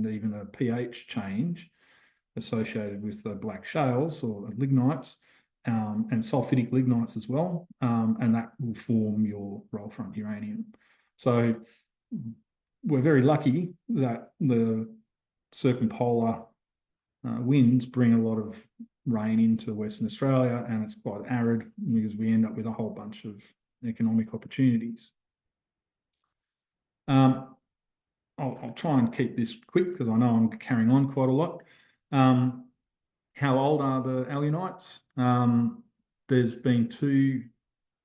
even a pH change associated with the black shales or lignites, and sulfidic lignites as well, and that will form your roll front uranium. So we're very lucky that the circumpolar winds bring a lot of rain into Western Australia, and it's quite arid because we end up with a whole bunch of economic opportunities. I'll try and keep this quick because I know I'm carrying on quite a lot. How old are the alunites? There's been 2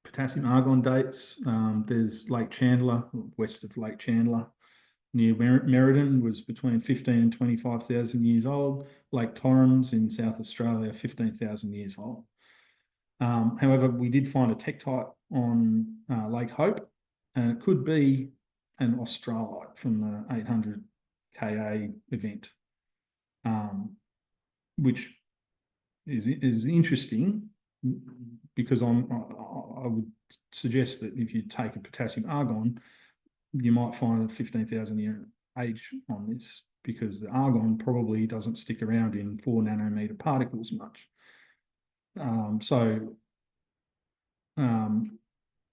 potassium argon dates. There's Lake Chandler, west of Lake Chandler, near Merredin, was between 15 and 25,000 years old. Lake Torrens in South Australia, 15,000 years old. However, we did find a tektite on Lake Hope, and it could be an australite from the 800 Ka event, which is interesting because I would suggest that if you take a potassium argon, you might find a 15,000 year age on this, because the argon probably doesn't stick around in 4 nanometer particles much.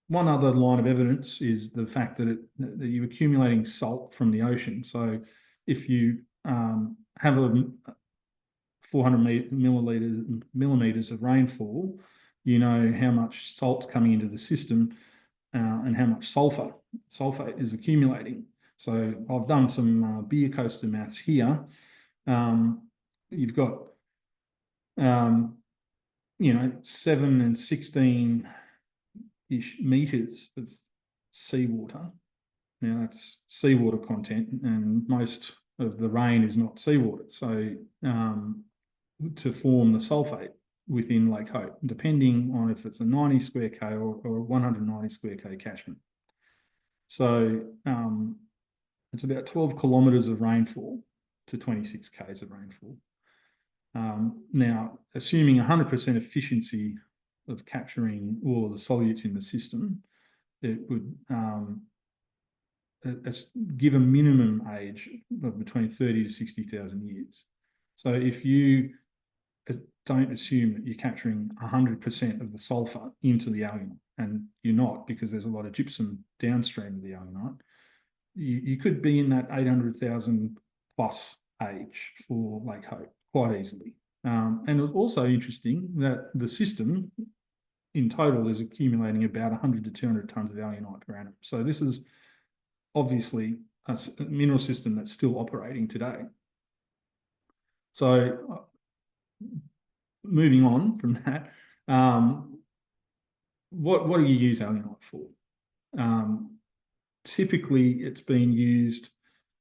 One other line of evidence is the fact that you're accumulating salt from the ocean. So if you have a 400 millimeters of rainfall, you know how much salt's coming into the system and how much sulfate is accumulating. So I've done some beer coaster maths here. You've got 7 and 16-ish meters of seawater. Now that's seawater content, and most of the rain is not seawater. So to form the sulfate within Lake Hope, depending on if it's a 90 square K or a 190 square K catchment. So it's about 12 kilometres of rainfall to 26 Ks of rainfall. Now, assuming 100% efficiency of capturing all of the solutes in the system, it would give a minimum age of between 30 to 60,000 years. So if you don't assume that you're capturing 100% of the sulfur into the alunite, and you're not, because there's a lot of gypsum downstream of the alunite, you could be in that 800,000 plus age for Lake Hope quite easily. And it was also interesting that the system in total is accumulating about 100 to 200 tonnes of alunite per annum. So this is obviously a mineral system that's still operating today. So moving on from that, what do you use alunite for? Typically, it's been used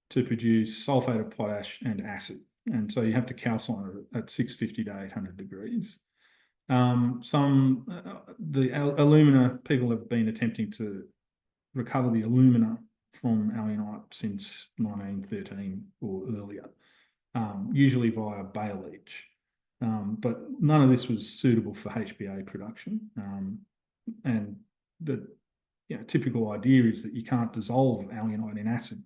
to produce sulfate of potash and acid. And so you have to calcine it at 650 to 800 degrees. The alumina, people have been attempting to recover the alumina from alunite since 1913 or earlier, usually via Bay leach. But none of this was suitable for HPA production. And the typical idea is that you can't dissolve alunite in acid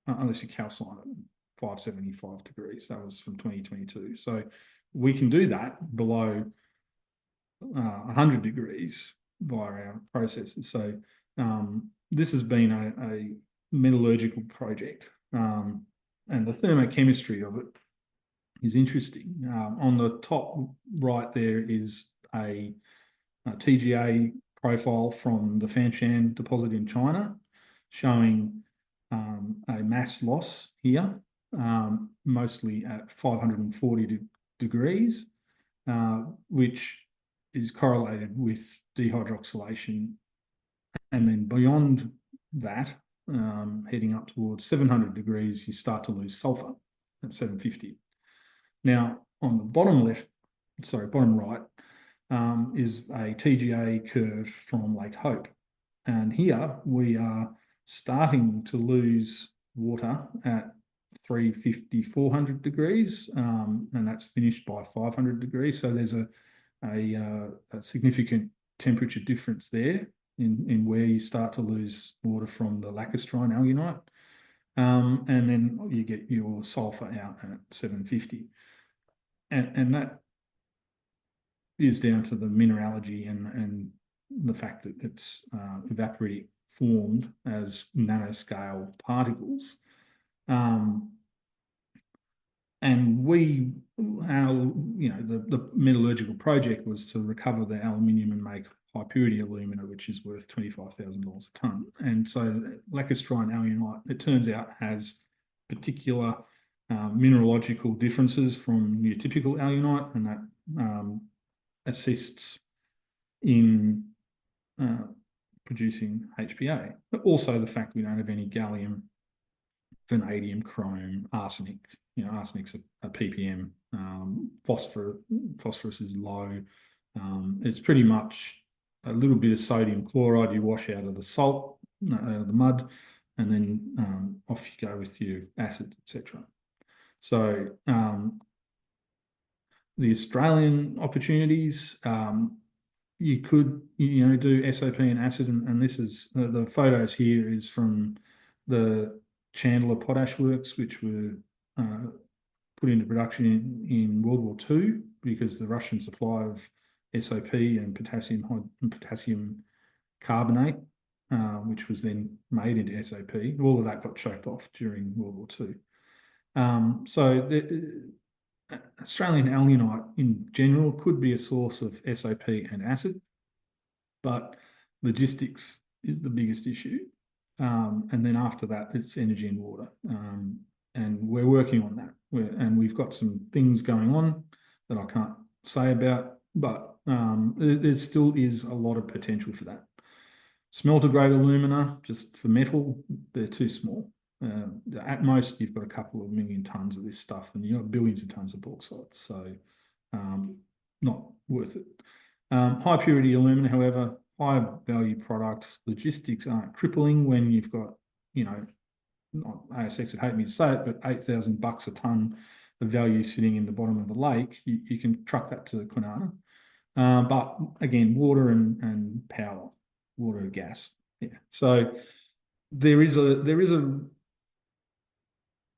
unless you calcine it at 575 degrees. That was from 2022. So we can do that below 100 degrees via our processes. So this has been a metallurgical project, and the thermochemistry of it is interesting. On the top right there is a TGA profile from the Fanshan deposit in China, showing a mass loss here, mostly at 540 degrees, which is correlated with dehydroxylation. And then beyond that, heading up towards 700 degrees, you start to lose sulfur at 750. Now, on the bottom right, is a TGA curve from Lake Hope. And here we are starting to lose water at 350, 400 degrees, and that's finished by 500 degrees. So there's a significant temperature difference there in where you start to lose water from the lacustrine alunite. And then you get your sulfur out at 750. And that is down to the mineralogy and the fact that it's evaporitic formed as nanoscale particles. And the metallurgical project was to recover the aluminium and make high purity alumina, which is worth $25,000 a tonne. And so lacustrine alunite, it turns out, has particular mineralogical differences from your typical alunite, and that assists in producing HPA. But also the fact we don't have any gallium, vanadium, chrome, arsenic. Arsenic's a ppm. Phosphorus is low. It's pretty much a little bit of sodium chloride you wash out of the salt, out of the mud, and then off you go with your acid, etc. So the Australian opportunities, you could do SOP and acid, and this is the photos here is from the Chandler Potash Works, which were put into production in World War II because the Russian supply of SOP and potassium carbonate, which was then made into SOP, all of that got choked off during World War II. So the Australian alunite in general could be a source of SOP and acid, but logistics is the biggest issue. And then after that, it's energy and water. And we're working on that. And we've got some things going on that I can't say about, but there still is a lot of potential for that. Smelter grade alumina, just for metal, they're too small. At most, you've got a couple of million tonnes of this stuff, and you've got billions of tonnes of bauxite, so not worth it. High purity alumina, however, high value products. Logistics aren't crippling when you've got, ASX would hate me to say it, but $8,000 a tonne of value sitting in the bottom of the lake. You can truck that to Kwinana. But again, water and power, water and gas. Yeah. So there is a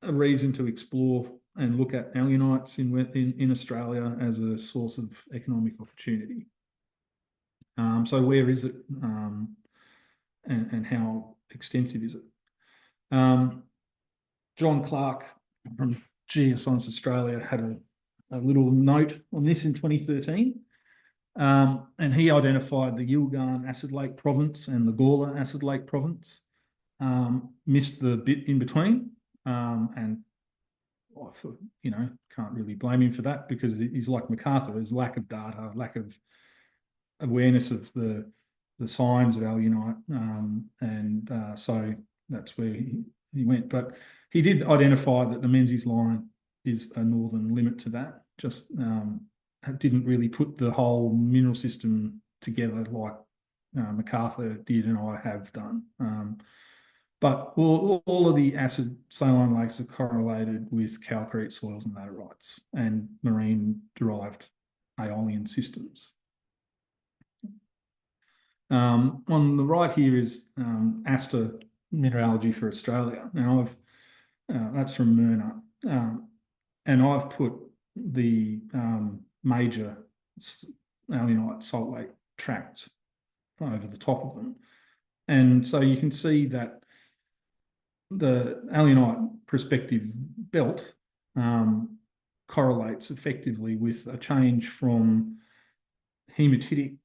reason to explore and look at alunites in Australia as a source of economic opportunity. So where is it, and how extensive is it? John Clark from Geoscience Australia had a little note on this in 2013, and he identified the Yilgarn Acid Lake Province and the Gawler Acid Lake Province. Missed the bit in between, and I thought, can't really blame him for that, because he's like MacArthur. There's lack of data, lack of awareness of the signs of alunite, and so that's where he went. But he did identify that the Menzies line is a northern limit to that. Just didn't really put the whole mineral system together like MacArthur did and I have done. But all of the acid saline lakes are correlated with calcrete soils and laterites and marine-derived aeolian systems. On the right here is Aster Mineralogy for Australia. Now that's from Myrna, and I've put the major alunite salt lake tracts over the top of them, and so you can see that the alunite prospective belt correlates effectively with a change from hematitic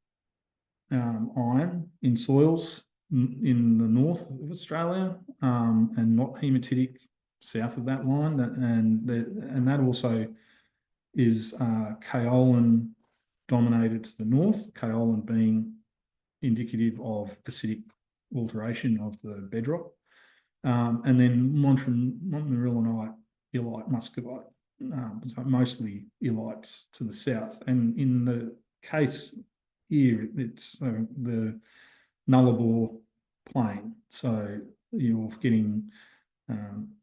iron in soils in the north of Australia, and not hematitic south of that line. And that also is kaolin dominated to the north, kaolin being indicative of acidic alteration of the bedrock. And then montmorillonite, illite, muscovite, so mostly illites to the south. And in the case here, it's the Nullarbor plain. So you're getting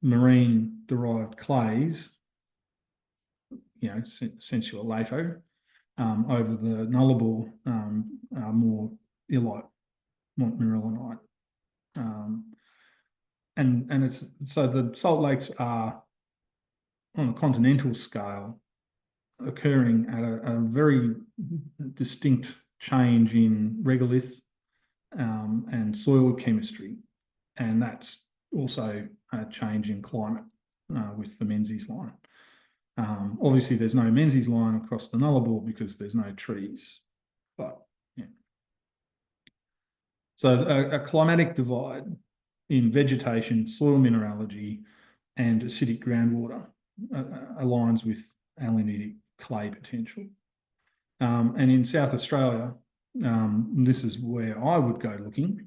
marine-derived clays, sensualato, over the Nullarbor, are more illite montmorillonite. And it's so the salt lakes are on a continental scale occurring at a very distinct change in regolith and soil chemistry, and that's also a change in climate with the Menzies line. Obviously, there's no Menzies line across the Nullarbor because there's no trees, but yeah. So a climatic divide in vegetation, soil mineralogy, and acidic groundwater aligns with alunitic clay potential. And in South Australia, this is where I would go looking,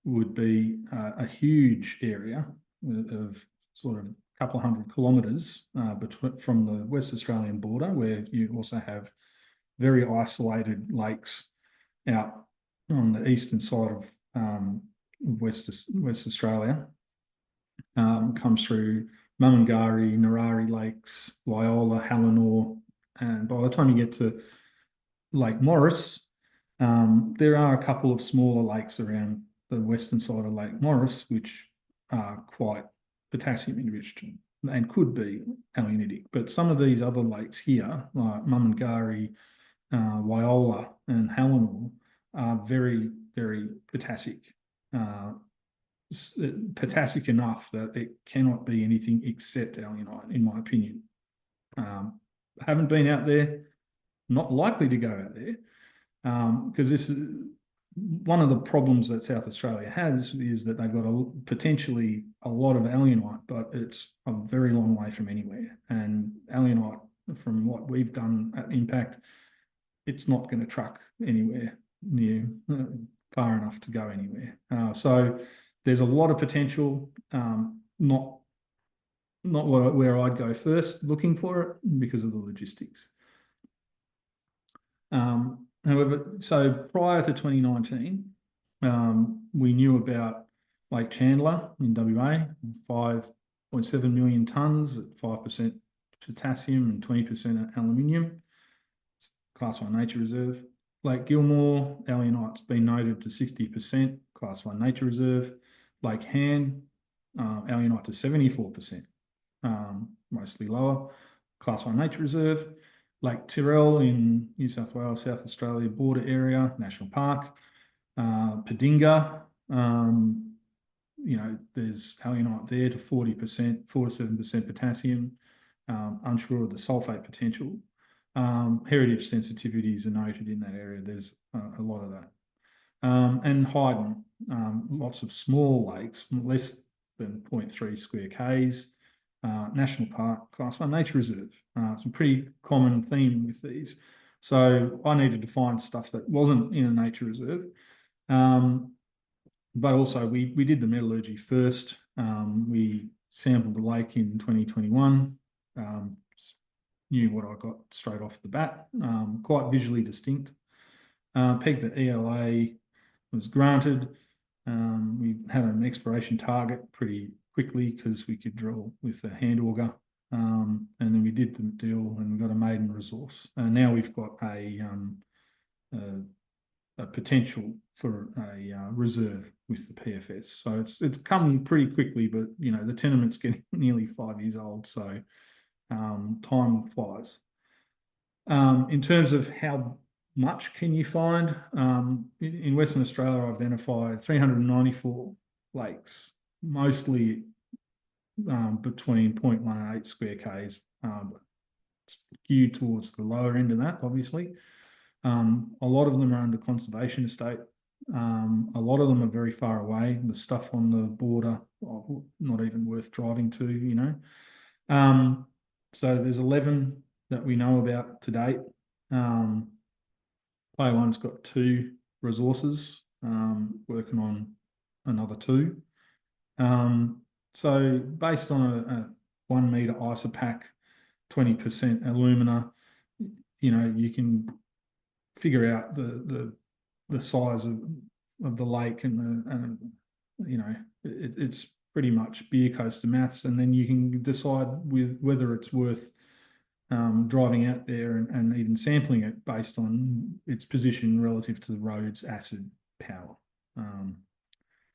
would be a huge area of sort of a couple of 100 kilometres from the West Australian border, where you also have very isolated lakes out on the eastern side of West Australia. Comes through Mumungari, Narari Lakes, Wyola, Hallinor, and by the time you get to Lake Morris, there are a couple of smaller lakes around the western side of Lake Morris which are quite potassium enriched and could be alunitic. But some of these other lakes here, like Mumungari, Wyola, and Hallinor, are very, very potassic. Potassic enough that it cannot be anything except alunite, in my opinion. Haven't been out there, not likely to go out there, because this is one of the problems that South Australia has, is that they've got potentially a lot of alunite, but it's a very long way from anywhere. And alunite, from what we've done at Impact, it's not going to truck anywhere near far enough to go anywhere. So there's a lot of potential, not where I'd go first looking for it because of the logistics. However, so prior to 2019, we knew about Lake Chandler in WA, 5.7 million tonnes at 5% potassium and 20% aluminium, Class 1 Nature Reserve. Lake Gilmore, alunite's been noted to 60%, Class 1 Nature Reserve. Lake Han, alunite to 74%, mostly lower, Class 1 Nature Reserve. Lake Tyrrell in New South Wales, South Australia border area, National Park. Padinga, there's alunite there to 40%, 4 to 7% potassium, unsure of the sulfate potential. Heritage sensitivities are noted in that area. There's a lot of that. And Hyden, lots of small lakes, less than 0.3 square Ks. National Park, Class 1 Nature Reserve. It's a pretty common theme with these. So I needed to find stuff that wasn't in a nature reserve. But also we did the metallurgy first. We sampled the lake in 2021. Knew what I got straight off the bat, quite visually distinct. Pegged the ELA, was granted. We had an exploration target pretty quickly because we could drill with a hand auger, and then we did the deal and we got a maiden resource. And now we've got a potential for a reserve with the PFS. So it's come pretty quickly, but the tenement's getting nearly 5 years old, so time flies. In terms of how much can you find, in Western Australia, I've identified 394 lakes, mostly between 0.1 and 8 square Ks, skewed towards the lower end of that, obviously. A lot of them are under conservation estate. A lot of them are very far away. The stuff on the border, not even worth driving to, you know. So there's 11 that we know about to date. Player one's got 2 resources, working on another 2. So based on a 1 meter isopack, 20% alumina, you know, you can figure out the size of the lake and you know, it's pretty much beer coaster maths, and then you can decide with whether it's worth driving out there and even sampling it based on its position relative to the road's acid power.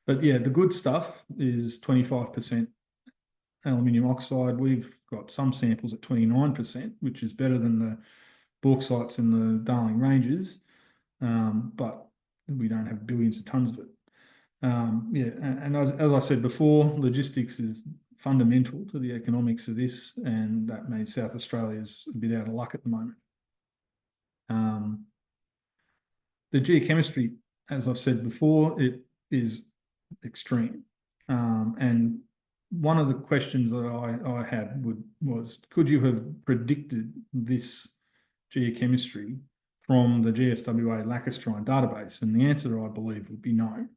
But yeah, the good stuff is 25% aluminium oxide. We've got some samples at 29%, which is better than the bauxites in the Darling Ranges, but we don't have billions of tons of it. Yeah, and as I said before, logistics is fundamental to the economics of this, and that means South Australia's a bit out of luck at the moment. The geochemistry, as I've said before, it is extreme. And one of the questions that I had was, could you have predicted this geochemistry from the GSWA Lacustrine database? And the answer, I believe, would be no.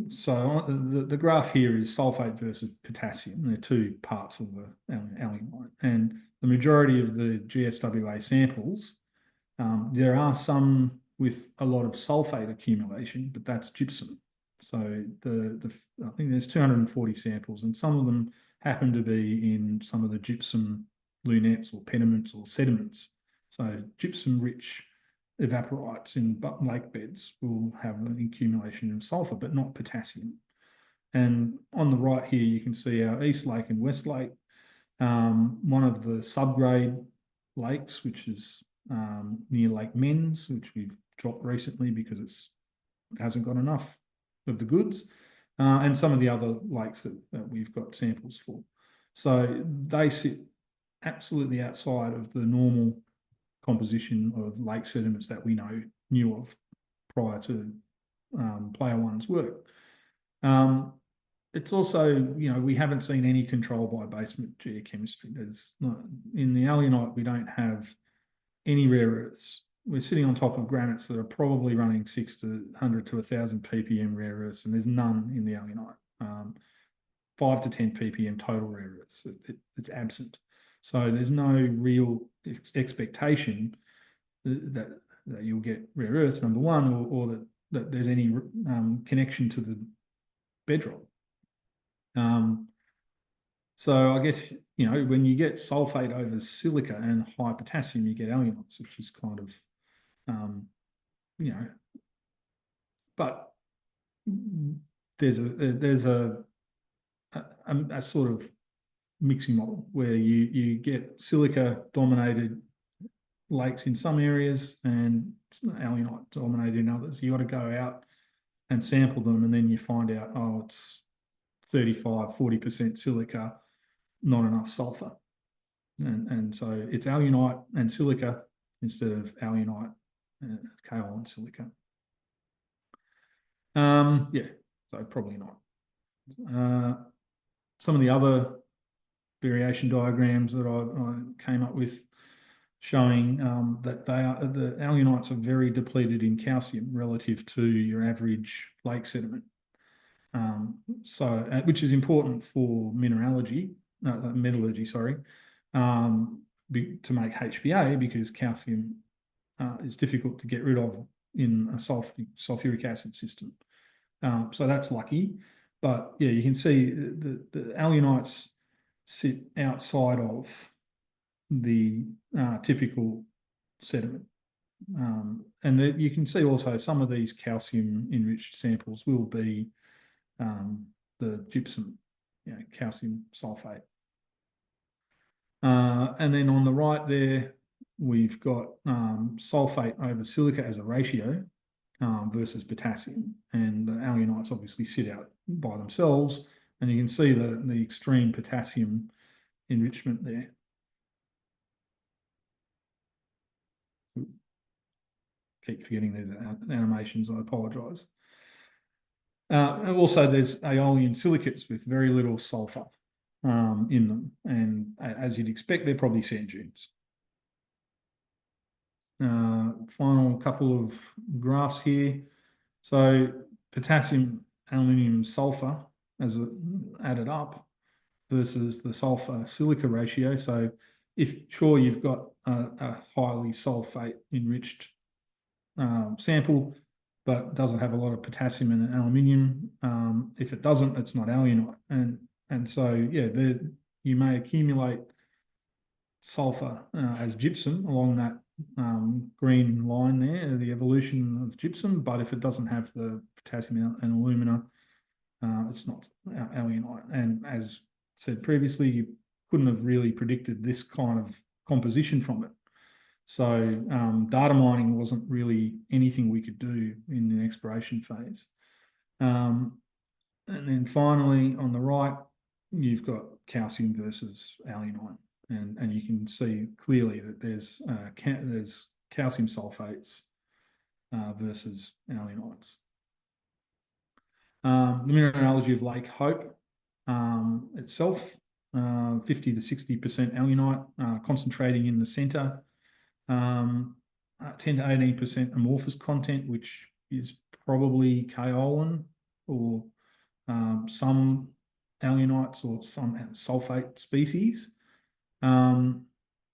So the graph here is sulfate versus potassium. They're 2 parts of the alunite. And the majority of the GSWA samples, there are some with a lot of sulfate accumulation, but that's gypsum. So I think there's 240 samples, and some of them happen to be in some of the gypsum lunettes or pediments or sediments. So gypsum-rich evaporites in lake beds will have an accumulation of sulfur, but not potassium. And on the right here, you can see our East Lake and West Lake, one of the subgrade lakes, which is near Lake Menz, which we've dropped recently because it hasn't got enough of the goods, and some of the other lakes that we've got samples for. So they sit absolutely outside of the normal composition of lake sediments that we knew of prior to player one's work. It's also, you know, we haven't seen any control by basement geochemistry. There's not, in the alunite, we don't have any rare earths. We're sitting on top of granites that are probably running 600 to 1,000 ppm rare earths, and there's none in the alunite. 5 to 10 ppm total rare earths. It's absent. So there's no real expectation that you'll get rare earths, number one, or that there's any connection to the bedrock. So I guess, you know, when you get sulfate over silica and high potassium, you get alunites, which is kind of, you know, but there's a sort of mixing model where you get silica dominated lakes in some areas and alunite dominated in others. You got to go out and sample them, and then you find out, oh, it's 35–40% silica, not enough sulfur, and so it's alunite and silica instead of alunite, kaolin and silica. Yeah, so probably not. Some of the other variation diagrams that I came up with showing that the alunites are very depleted in calcium relative to your average lake sediment. So which is important for metallurgy, sorry, to make HPA, because calcium is difficult to get rid of in a sulfuric acid system. So that's lucky. But yeah, you can see the alunites sit outside of the typical sediment. And you can see also some of these calcium enriched samples will be the gypsum, you know, calcium sulfate. And then on the right there, we've got sulfate over silica as a ratio versus potassium. And the alunites obviously sit out by themselves, and you can see the extreme potassium enrichment there. keep forgetting these animations. I apologise. And also, there's aeolian silicates with very little sulfur in them, and as you'd expect, they're probably sand dunes. Final couple of graphs here. So potassium, aluminium, sulfur as added up versus the sulfur silica ratio. So if sure you've got a highly sulfate enriched sample, but doesn't have a lot of potassium and aluminium. If it doesn't, it's not alunite. And so yeah, you may accumulate sulfur as gypsum along that green line there, the evolution of gypsum, but if it doesn't have the potassium and alumina, it's not alunite. And as said previously, you couldn't have really predicted this kind of composition from it. So data mining wasn't really anything we could do in the exploration phase. And then finally, on the right, you've got calcium versus alunite. And you can see clearly that there's calcium sulfates versus alunites. The mineralogy of Lake Hope itself, 50 to 60% alunite, concentrating in the centre, 10 to 18% amorphous content, which is probably kaolin or some alunites or some sulfate species. And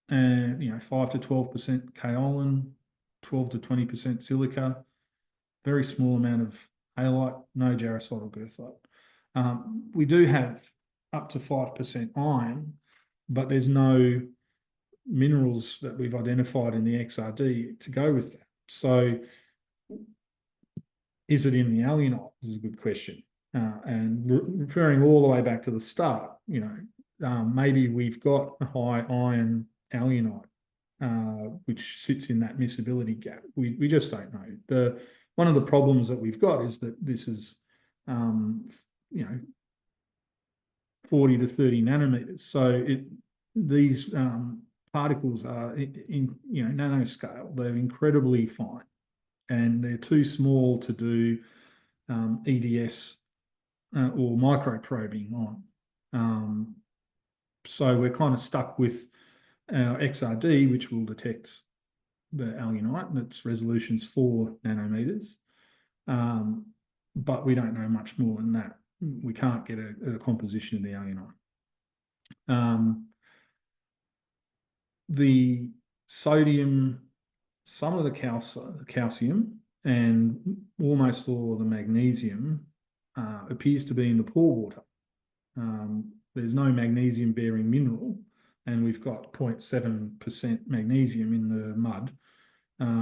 5 to 12% kaolin, 12 to 20% silica, very small amount of halite, no jarosite or goethite. We do have up to 5% iron, but there's no minerals that we've identified in the XRD to go with that. So is it in the alunite? This is a good question. And referring all the way back to the start, maybe we've got a high iron alunite, which sits in that miscibility gap. We just don't know. One of the problems that we've got is that this is, 40 to 30 nanometers. So these particles are in nanoscale. They're incredibly fine, and they're too small to do EDS or microprobing on. So we're kind of stuck with our XRD, which will detect the alunite, and its resolution's 4 nanometers. But we don't know much more than that. We can't get a composition of the alunite. The sodium, some of the calcium, and almost all of the magnesium appears to be in the pore water. There's no magnesium-bearing mineral, and we've got 0.7% magnesium in the mud.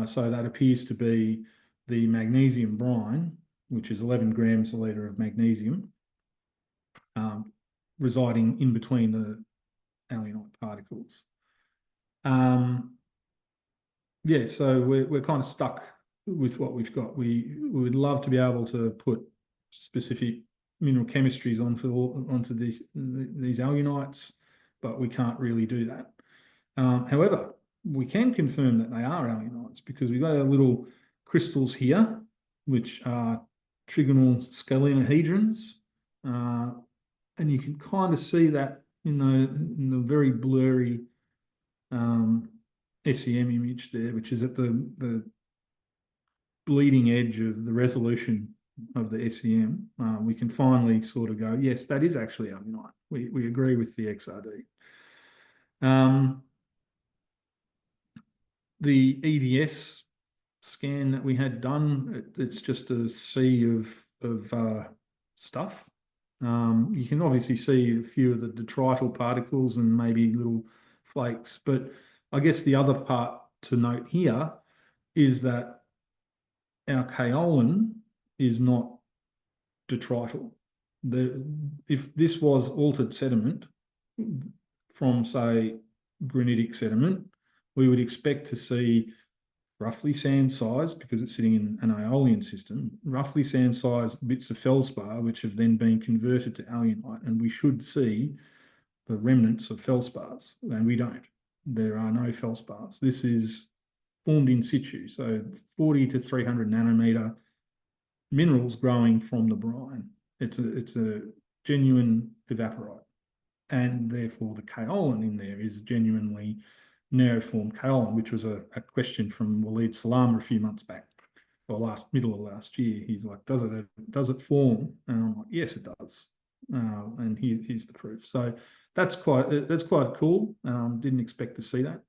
So that appears to be the magnesium brine, which is 11 grams a litre of magnesium, residing in between the alunite particles. So we're kind of stuck with what we've got. We would love to be able to put specific mineral chemistries onto these alunites, but we can't really do that. However, we can confirm that they are alunites because we've got our little crystals here, which are trigonal scalenohedrons, and you can kind of see that in the very blurry SEM image there, which is at the bleeding edge of the resolution of the SEM. We can finally sort of go, yes, that is actually alunite. We agree with the XRD. The EDS scan that we had done, it's just a sea of stuff. You can obviously see a few of the detrital particles and maybe little flakes, but I guess the other part to note here is that our kaolin is not detrital. If this was altered sediment from, say, granitic sediment, we would expect to see roughly sand size, because it's sitting in an aeolian system, roughly sand size bits of feldspar, which have then been converted to alunite, and we should see the remnants of feldspars, and we don't. There are no feldspars. This is formed in situ, so 40 to 300 nanometer minerals growing from the brine. It's a genuine evaporite, and therefore the kaolin in there is genuinely neoformed kaolin, which was a question from Walid Salama a few months back, or middle of last year. He's like, does it form? And I'm like, yes, it does. And here's the proof. So that's quite cool. Didn't expect to see that.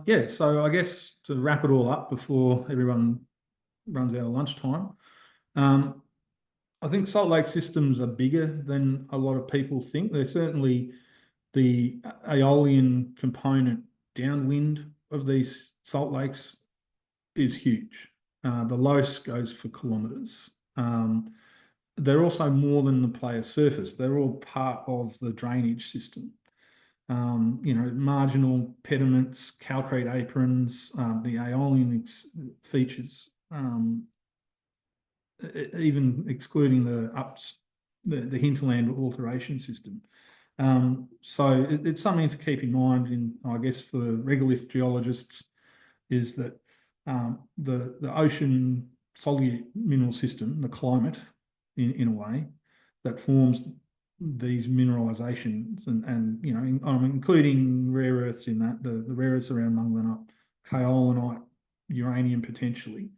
Yeah, so I guess to wrap it all up before everyone runs out of lunchtime, I think salt lake systems are bigger than a lot of people think. They're certainly the aeolian component downwind of these salt lakes is huge. The Los goes for kilometres. They're also more than the player surface. They're all part of the drainage system. Marginal pediments, calcrete aprons, the aeolian features, even excluding the hinterland alteration system. So it's something to keep in mind, I guess, for regolith geologists, is that the ocean solute mineral system, the climate, in a way, that forms these mineralizations, and including rare earths in that, the rare earths around Munglanup, kaolinite, uranium potentially.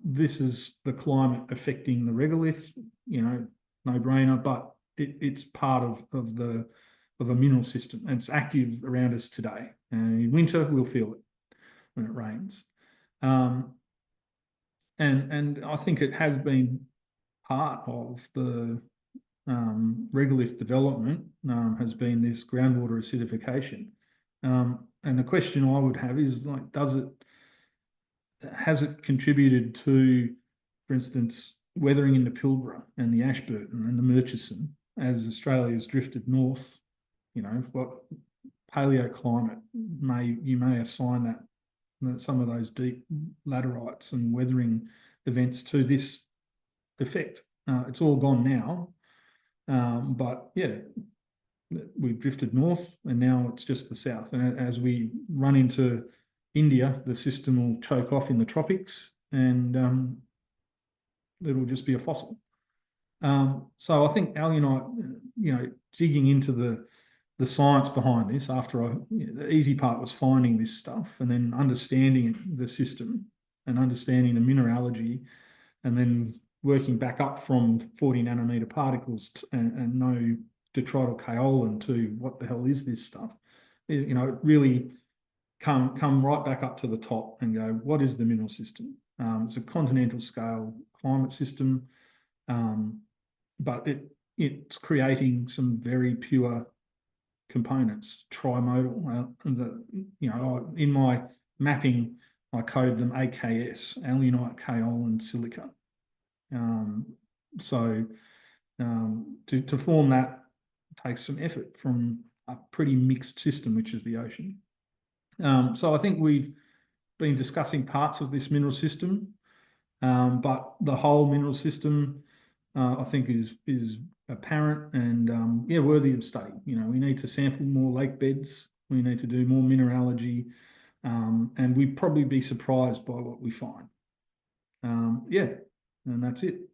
This is the climate affecting the regolith, no brainer, but it's part of a mineral system, and it's active around us today. And in winter, we'll feel it when it rains. And I think it has been part of the regolith development, has been this groundwater acidification. And the question I would have is, like, has it contributed to, for instance, weathering in the Pilbara and the Ashburton and the Murchison as Australia's drifted north? What paleoclimate you may assign that some of those deep laterites and weathering events to this effect. It's all gone now, but yeah, we've drifted north, and now it's just the south. And as we run into India, the system will choke off in the tropics, and it'll just be a fossil. So I think alunite, digging into the science behind this, the easy part was finding this stuff, and then understanding the system and understanding the mineralogy, and then working back up from 40 nanometer particles and no detrital kaolin to what the hell is this stuff. It really come right back up to the top and go, what is the mineral system? It's a continental scale climate system, but it's creating some very pure components, trimodal. In my mapping, I code them AKS, alunite, kaolin, silica. To form that takes some effort from a pretty mixed system, which is the ocean. So I think we've been discussing parts of this mineral system, but the whole mineral system, I think, is apparent and worthy of study. We need to sample more lake beds. We need to do more mineralogy, and we'd probably be surprised by what we find. And that's it.